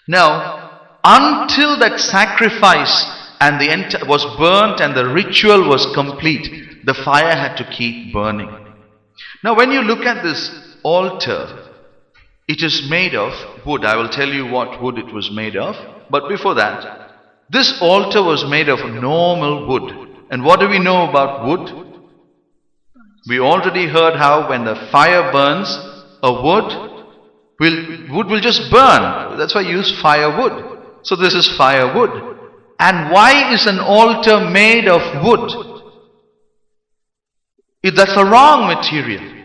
Now, until that sacrifice and was burnt and the ritual was complete, the fire had to keep burning. Now, when you look at this altar, it is made of wood. I will tell you what wood it was made of. But before that, this altar was made of normal wood. And what do we know about wood? We already heard how when the fire burns, wood will just burn. That's why you use firewood. So this is firewood. And why is an altar made of wood? That's the wrong material.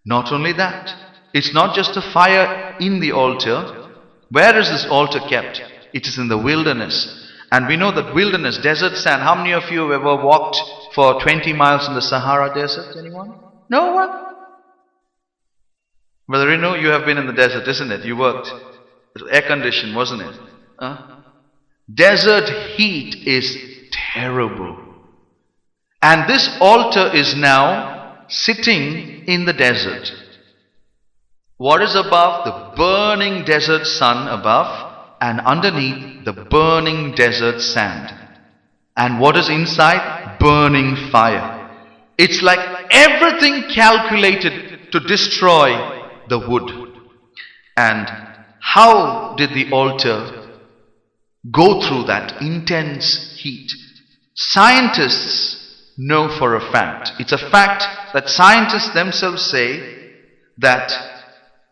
Not only that, it's not just a fire in the altar. Where is this altar kept? It is in the wilderness. And we know that wilderness, desert sand. How many of you have ever walked for 20 miles in the Sahara Desert? Anyone? No one? Brother Rino, you have been in the desert, isn't it? You worked. It was air conditioned, wasn't it? Desert heat is terrible. And this altar is now sitting in the desert. What is above? The burning desert sun above, and underneath the burning desert sand. And what is inside? Burning fire. It's like everything calculated to destroy the wood. And how did the altar go through that intense heat? Scientists know for a fact. It's a fact that scientists themselves say that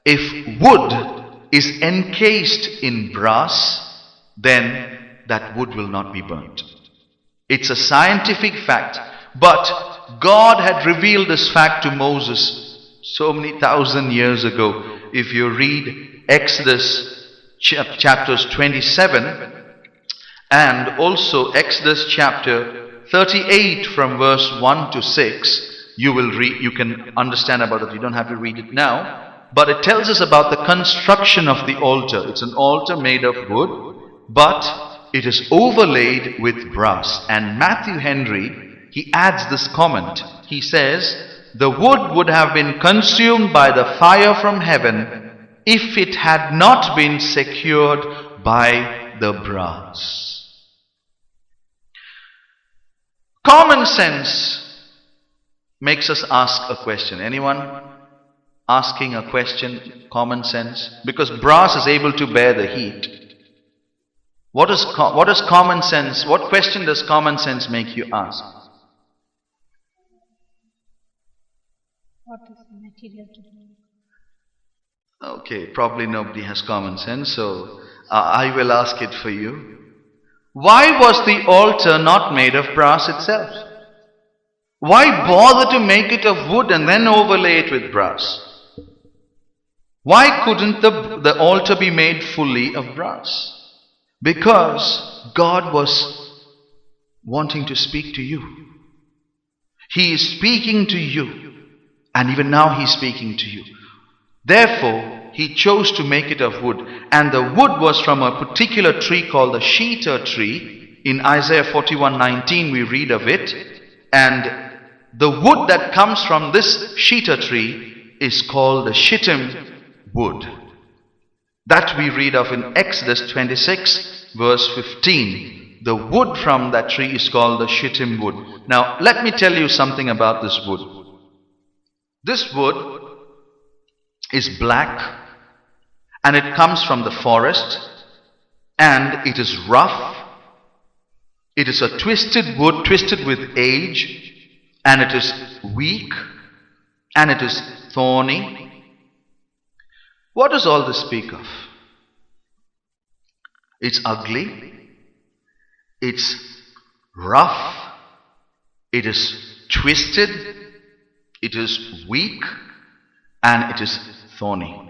if wood is encased in brass, then that wood will not be burnt. It's a scientific fact. But God had revealed this fact to Moses so many thousand years ago. If you read Exodus chapters 27 and also Exodus chapter 38 from verse 1 to 6, you can understand about it. You don't have to read it now. But it tells us about the construction of the altar. It's an altar made of wood, but it is overlaid with brass. And Matthew Henry, he adds this comment. He says, the wood would have been consumed by the fire from heaven if it had not been secured by the brass. Common sense makes us ask a question. Anyone asking a question? Common sense? Because brass is able to bear the heat. What is common sense? What question does common sense make you ask? What is the material to do? Okay, probably nobody has common sense, so I will ask it for you. Why was the altar not made of brass itself? Why bother to make it of wood and then overlay it with brass? Why couldn't the altar be made fully of brass? Because God was wanting to speak to you. He is speaking to you, and even now He is speaking to you. Therefore, He chose to make it of wood, and the wood was from a particular tree called the cedar tree. In Isaiah 41:19 we read of it, and the wood that comes from this cedar tree is called the shittim wood. That we read of in Exodus 26 verse 15. The wood from that tree is called the shittim wood. Now let me tell you something about this wood. This wood is black, and it comes from the forest, and it is rough. It is a twisted wood, twisted with age, and it is weak, and it is thorny. What does all this speak of? It's ugly, it's rough, it is twisted, it is weak, and it is thorny.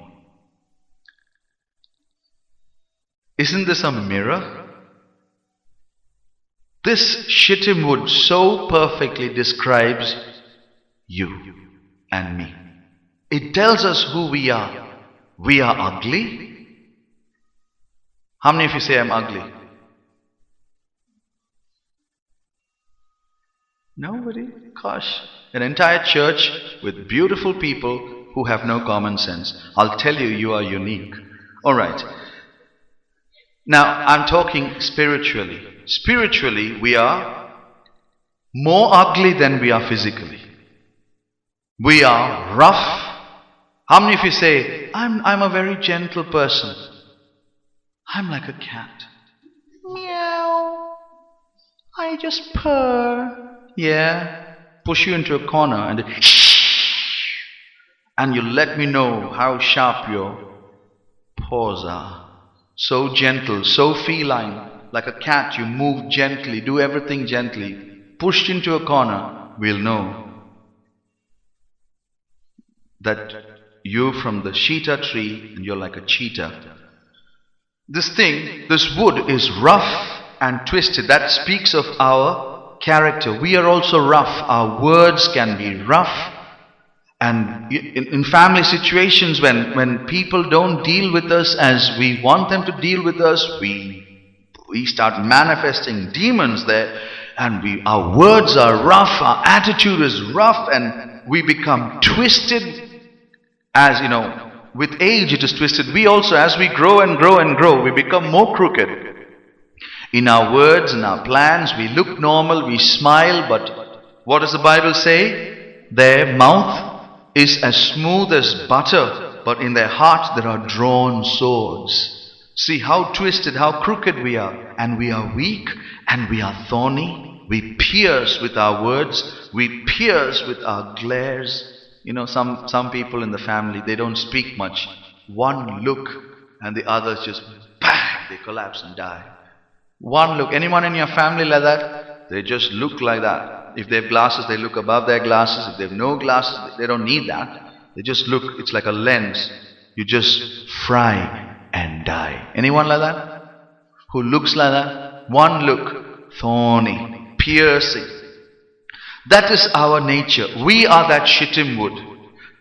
Isn't this a mirror? This shittim wood so perfectly describes you and me. It tells us who we are. We are ugly. How many of you say I'm ugly? Nobody? Gosh. An entire church with beautiful people who have no common sense. I'll tell you, you are unique. Alright. Now, I'm talking spiritually. Spiritually, we are more ugly than we are physically. We are rough. How many of you say, I'm a very gentle person? I'm like a cat. Meow. I just purr. Yeah. Push you into a corner and you let me know how sharp your paws are. So gentle, so feline. Like a cat, you move gently, do everything gently. Pushed into a corner, we'll know that you're from the cedar tree and you're like a cheetah. This wood is rough and twisted. That speaks of our character. We are also rough. Our words can be rough. And in family situations, when people don't deal with us as we want them to deal with us, we start manifesting demons there, and our words are rough, our attitude is rough, and we become twisted. As you know, with age it is twisted. We also, as we grow and grow and grow, we become more crooked. In our words, in our plans, we look normal, we smile, but what does the Bible say? Their mouth is as smooth as butter, but in their hearts there are drawn swords. See how twisted, how crooked we are. And we are weak, and we are thorny. We pierce with our words. We pierce with our glares. You know, some people in the family, they don't speak much. One look, and the others just bang, they collapse and die. One look. Anyone in your family like that? They just look like that. If they have glasses, they look above their glasses. If they have no glasses, they don't need that. They just look. It's like a lens. You just fry and die. Anyone like that? Who looks like that? One look. Thorny. Piercing. That is our nature. We are that shittim wood.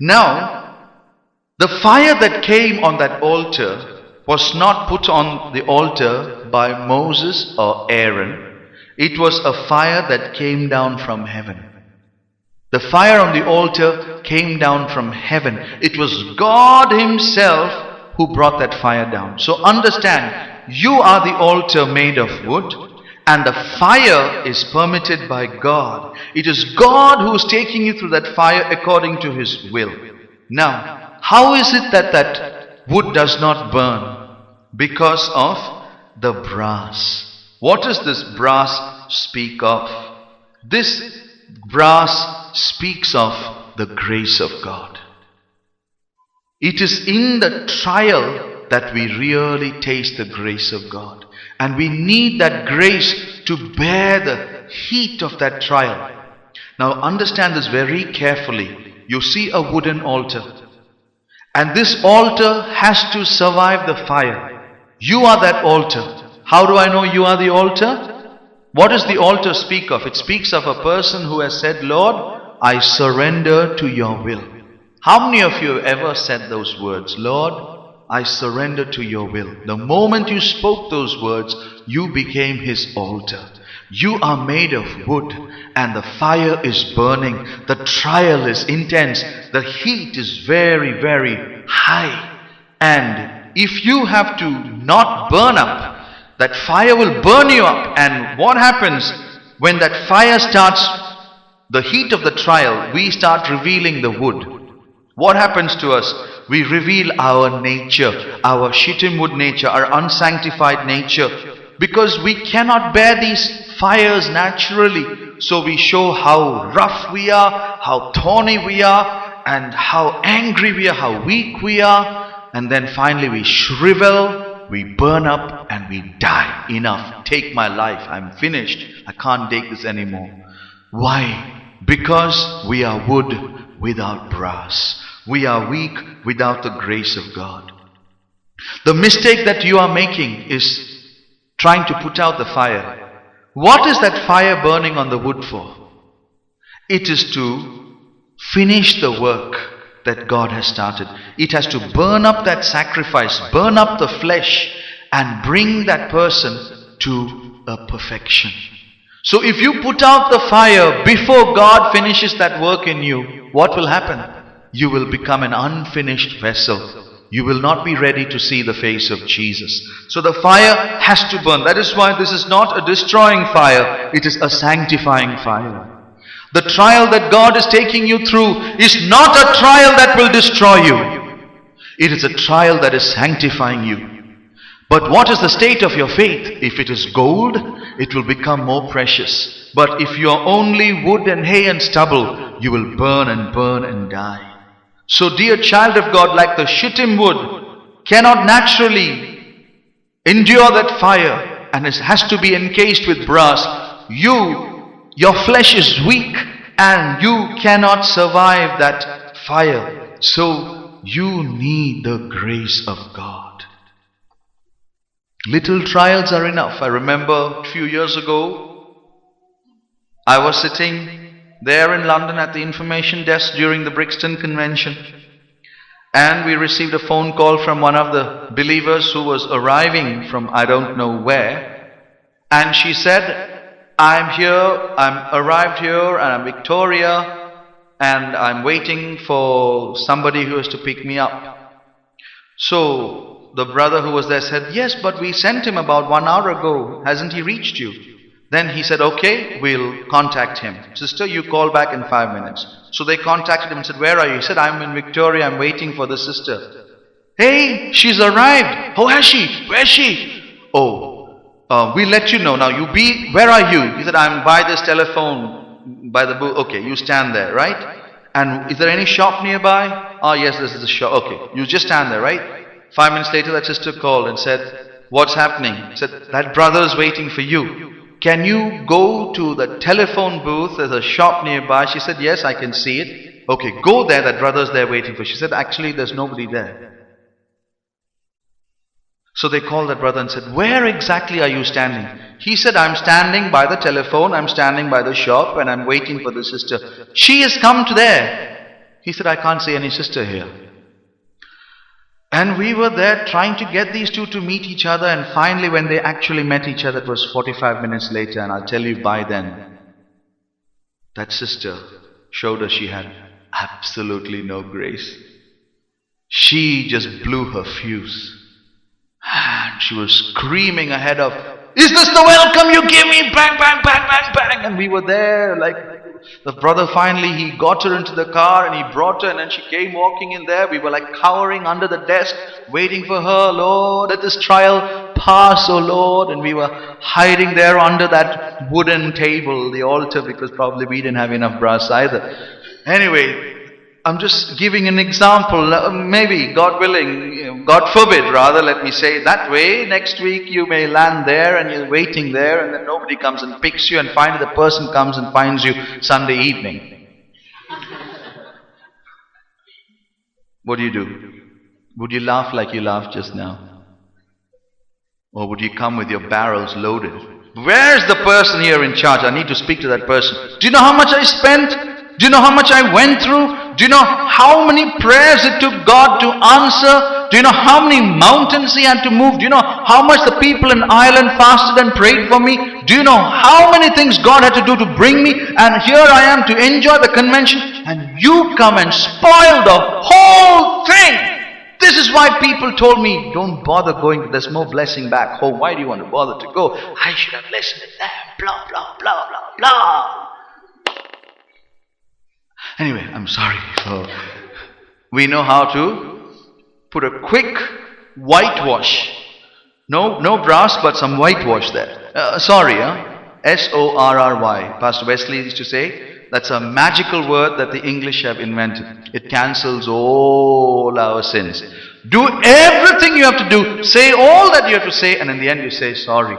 Now, the fire that came on that altar was not put on the altar by Moses or Aaron. It was a fire that came down from heaven. The fire on the altar came down from heaven. It was God Himself who brought that fire down. So understand, you are the altar made of wood, And the fire is permitted by God. It is God who is taking you through that fire according to His will. Now, how is it that that wood does not burn? Because of the brass. What does this brass speak of? This brass speaks of the grace of God. It is in the trial that we really taste the grace of God. And we need that grace to bear the heat of that trial. Now understand this very carefully. You see a wooden altar. And this altar has to survive the fire. You are that altar. How do I know you are the altar? What does the altar speak of? It speaks of a person who has said, Lord, I surrender to your will. How many of you have ever said those words? Lord, I surrender to your will. The moment you spoke those words, you became His altar. You are made of wood and the fire is burning. The trial is intense. The heat is very, very high. And if you have to not burn up, that fire will burn you up. And what happens when that fire starts, the heat of the trial, we start revealing the wood. What happens to us? We reveal our nature, our shittim wood nature, our unsanctified nature. Because we cannot bear these fires naturally. So we show how rough we are, how thorny we are, and how angry we are, how weak we are. And then finally we shrivel, we burn up, and we die. Enough. Take my life. I'm finished. I can't take this anymore. Why? Because we are wood without brass. We are weak without the grace of God. The mistake that you are making is trying to put out the fire. What is that fire burning on the wood for? It is to finish the work that God has started. It has to burn up that sacrifice, burn up the flesh, and bring that person to a perfection. So if you put out the fire before God finishes that work in you, what will happen? You will become an unfinished vessel. You will not be ready to see the face of Jesus. So the fire has to burn. That is why this is not a destroying fire. It is a sanctifying fire. The trial that God is taking you through is not a trial that will destroy you. It is a trial that is sanctifying you. But what is the state of your faith? If it is gold, it will become more precious. But if you are only wood and hay and stubble, you will burn and die. So dear child of God, like the shittim wood cannot naturally endure that fire and it has to be encased with brass, your flesh is weak and you cannot survive that fire. So you need the grace of God. Little trials are enough. I remember a few years ago, I was sitting there in London at the information desk during the Brixton convention, and we received a phone call from one of the believers who was arriving from I don't know where, and she said, I'm arrived here and I'm Victoria and I'm waiting for somebody who is to pick me up. So the brother who was there said, yes, but we sent him about 1 hour ago. Hasn't he reached you? Then he said, okay, we'll contact him. Sister, you call back in 5 minutes. So they contacted him and said, where are you? He said, I'm in Victoria, I'm waiting for the sister. Hey, she's arrived. Oh, has she? Where's she? Oh, we'll let you know. Now where are you? He said, I'm by this telephone, by the booth. Okay, you stand there, right? And is there any shop nearby? Oh, yes, this is the shop. Okay, you just stand there, right? 5 minutes later, that sister called and said, what's happening? He said, that brother is waiting for you. Can you go to the telephone booth? There's a shop nearby. She said, yes, I can see it. Okay, go there. That brother's there waiting for you. She said, actually, there's nobody there. So they called that brother and said, where exactly are you standing? He said, I'm standing by the telephone. I'm standing by the shop and I'm waiting for the sister. She has come to there. He said, I can't see any sister here. And we were there trying to get these two to meet each other, and finally when they actually met each other, it was 45 minutes later, and I'll tell you by then, that sister showed us she had absolutely no grace. She just blew her fuse. And she was screaming ahead of Is this the welcome you give me? Bang, bang, bang, bang, bang. And we were there like, the brother finally, he got her into the car and he brought her, and then she came walking in there. We were like cowering under the desk, waiting for her. Lord, let this trial pass, oh Lord. And we were hiding there under that wooden table, the altar, because probably we didn't have enough brass either. Anyway, I'm just giving an example. Maybe, God willing, God forbid rather, let me say that way, next week you may land there and you're waiting there, and then nobody comes and picks you, and finally the person comes and finds you Sunday evening. What do? Would you laugh like you laughed just now? Or would you come with your barrels loaded? Where's the person here in charge? I need to speak to that person. Do you know how much I spent? Do you know how much I went through? Do you know how many prayers it took God to answer? Do you know how many mountains He had to move? Do you know how much the people in Ireland fasted and prayed for me? Do you know how many things God had to do to bring me? And here I am to enjoy the convention, and you come and spoil the whole thing. This is why people told me, don't bother going, there's more blessing back home. Why do you want to bother to go? I should have listened to them, blah, blah, blah, blah, blah. Anyway, I'm sorry. So, we know how to put a quick whitewash. No brass, but some whitewash there. Sorry, S-O-R-R-Y. Pastor Wesley used to say, that's a magical word that the English have invented. It cancels all our sins. Do everything you have to do. Say all that you have to say, and in the end you say sorry.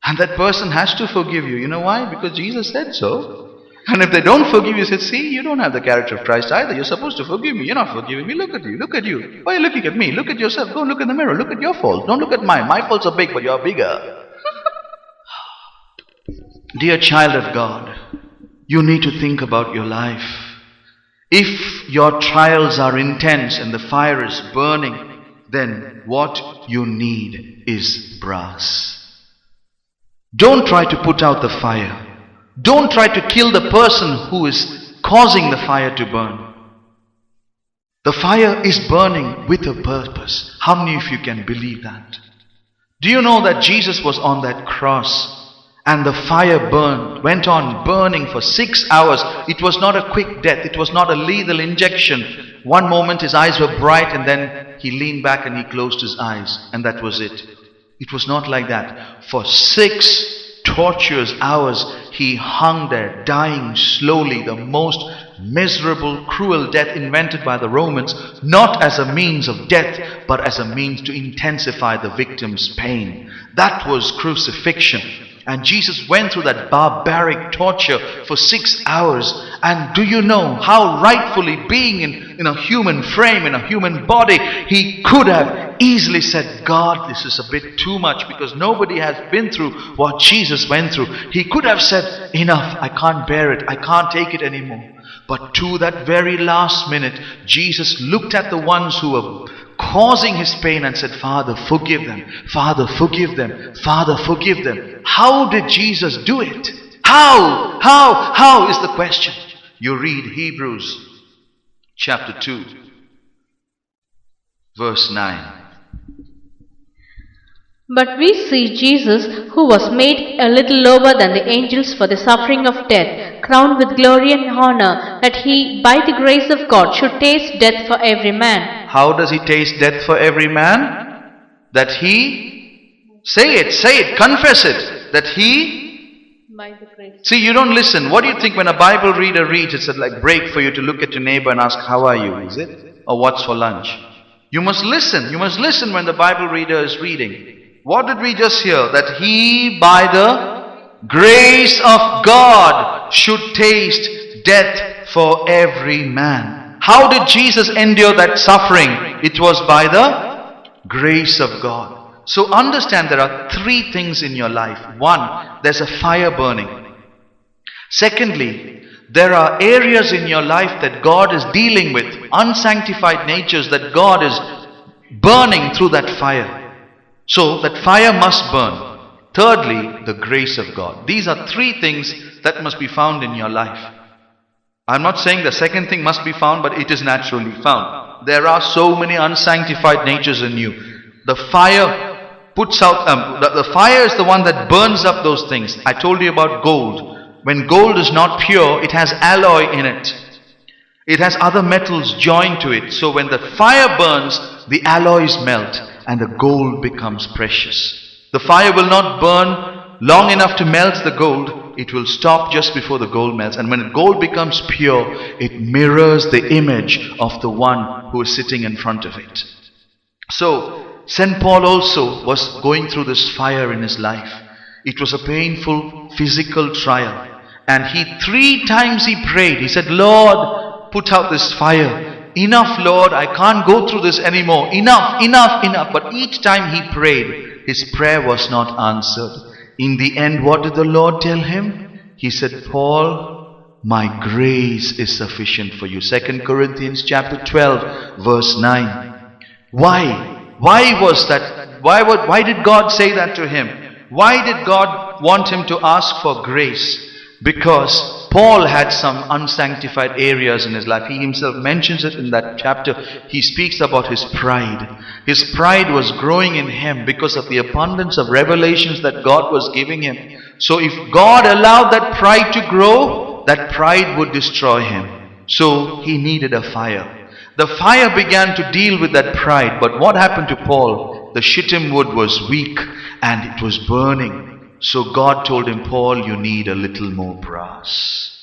And that person has to forgive you. You know why? Because Jesus said so. And if they don't forgive you, say, see, you don't have the character of Christ either. You're supposed to forgive me. You're not forgiving me. Look at you. Look at you. Why are you looking at me? Look at yourself. Go and look in the mirror. Look at your faults. Don't look at mine. My faults are big, but you're bigger. Dear child of God, you need to think about your life. If your trials are intense and the fire is burning, then what you need is brass. Don't try to put out the fire. Don't try to kill the person who is causing the fire to burn. The fire is burning with a purpose. How many of you can believe that? Do you know that Jesus was on that cross and the fire went on burning for 6 hours? It was not a quick death. It was not a lethal injection. One moment his eyes were bright and then he leaned back and he closed his eyes, and that was it. It was not like that. For 6 torturous hours he hung there, dying slowly, the most miserable, cruel death invented by the Romans, not as a means of death, but as a means to intensify the victim's pain. That was crucifixion. And Jesus went through that barbaric torture for 6 hours. And do you know how rightfully, being in a human frame, in a human body, he could have easily said, God, this is a bit too much, because nobody has been through what Jesus went through. He could have said, enough, I can't bear it, I can't take it anymore. But to that very last minute, Jesus looked at the ones who were causing his pain and said, Father, forgive them. Father, forgive them. Father, forgive them. How did Jesus do it? How is the question. You read Hebrews chapter 2, verse 9. But we see Jesus, who was made a little lower than the angels for the suffering of death, crowned with glory and honor, that he, by the grace of God, should taste death for every man. How does he taste death for every man? That he, say it, confess it, that he, by the grace. See, you don't listen. What do you think when a Bible reader reads? It's like break for you to look at your neighbor and ask, how are you, is it? Or what's for lunch? You must listen. You must listen when the Bible reader is reading. What did we just hear? That he, by the grace of God, should taste death for every man. How did Jesus endure that suffering? It was by the grace of God. So understand, there are 3 things in your life. 1, there's a fire burning. Secondly, there are areas in your life that God is dealing with, unsanctified natures that God is burning through that fire. So that fire must burn. Thirdly, the grace of God. These are 3 things that must be found in your life. I'm not saying the second thing must be found, but it is naturally found. There are so many unsanctified natures in you. The fire puts out, the fire is the one that burns up those things. I told you about gold. When gold is not pure, it has alloy in it. It has other metals joined to it. So when the fire burns, the alloys melt and the gold becomes precious. The fire will not burn long enough to melt the gold. It will stop just before the gold melts. And when gold becomes pure, it mirrors the image of the one who is sitting in front of it. So St. Paul also was going through this fire in his life. It was a painful physical trial. And 3 times he prayed. He said, Lord, put out this fire. Enough, Lord, I can't go through this anymore. Enough, enough, enough. But each time he prayed, his prayer was not answered. In the end, what did the Lord tell him? He said, Paul, my grace is sufficient for you. 2 Corinthians chapter 12, verse 9. Why? Why was that? Why did God say that to him? Why did God want him to ask for grace? Because Paul had some unsanctified areas in his life. He himself mentions it in that chapter. He speaks about his pride. His pride was growing in him because of the abundance of revelations that God was giving him. So if God allowed that pride to grow, that pride would destroy him. So he needed a fire. The fire began to deal with that pride. But what happened to Paul? The shittim wood was weak and it was burning. So God told him, Paul, you need a little more brass.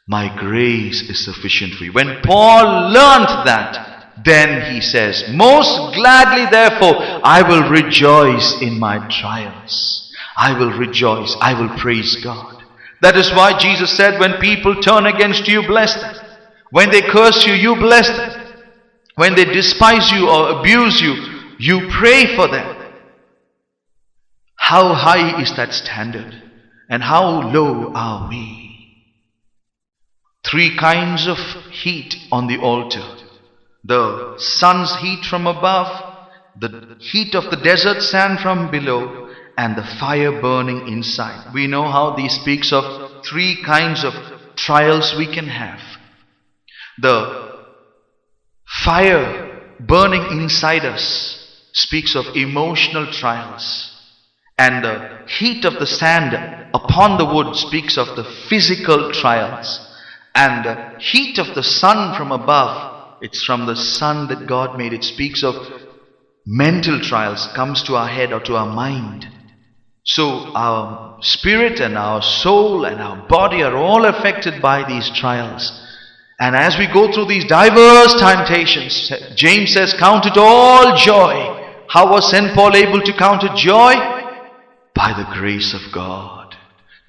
My grace is sufficient for you. When Paul learned that, then he says, most gladly therefore, I will rejoice in my trials. I will rejoice. I will praise God. That is why Jesus said, when people turn against you, bless them. When they curse you, you bless them. When they despise you or abuse you, you pray for them. How high is that standard? And how low are we? 3 kinds of heat on the altar. The sun's heat from above, the heat of the desert sand from below, and the fire burning inside. We know how these speaks of 3 kinds of trials we can have. The fire burning inside us speaks of emotional trials. And the heat of the sand upon the wood speaks of the physical trials. And the heat of the sun from above, it's from the sun that God made. It speaks of mental trials, comes to our head or to our mind. So our spirit and our soul and our body are all affected by these trials. And as we go through these diverse temptations, James says, count it all joy. How was St. Paul able to count it joy? By the grace of God.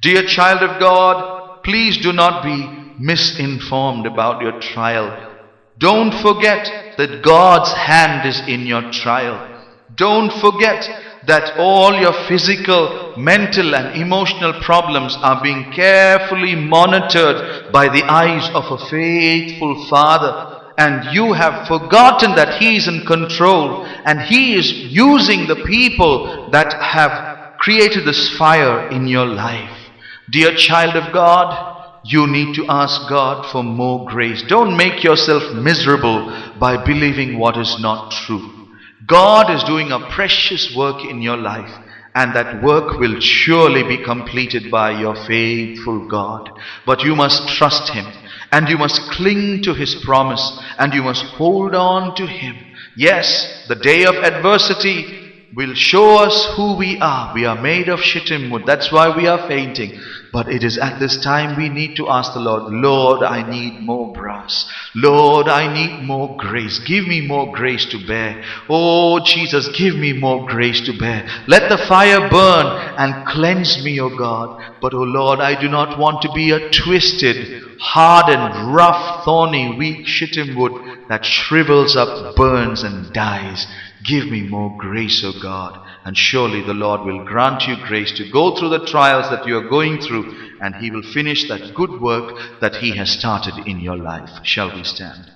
Dear child of God, please do not be misinformed about your trial. Don't forget that God's hand is in your trial. Don't forget that all your physical, mental and emotional problems are being carefully monitored by the eyes of a faithful Father. And you have forgotten that He is in control and He is using the people that have created this fire in your life. Dear child of God, you need to ask God for more grace. Don't make yourself miserable by believing what is not true. God is doing a precious work in your life, and that work will surely be completed by your faithful God. But you must trust Him, and you must cling to His promise, and you must hold on to Him. Yes, the day of adversity will show us who we are. We are made of shittim wood. That's why we are fainting. But it is at this time we need to ask the Lord, Lord, I need more brass. Lord, I need more grace. Give me more grace to bear. Oh, Jesus, give me more grace to bear. Let the fire burn and cleanse me, O God. But, O Lord, I do not want to be a twisted, hardened, rough, thorny, weak shittim wood that shrivels up, burns and dies. Give me more grace, O God, and surely the Lord will grant you grace to go through the trials that you are going through, and He will finish that good work that He has started in your life. Shall we stand?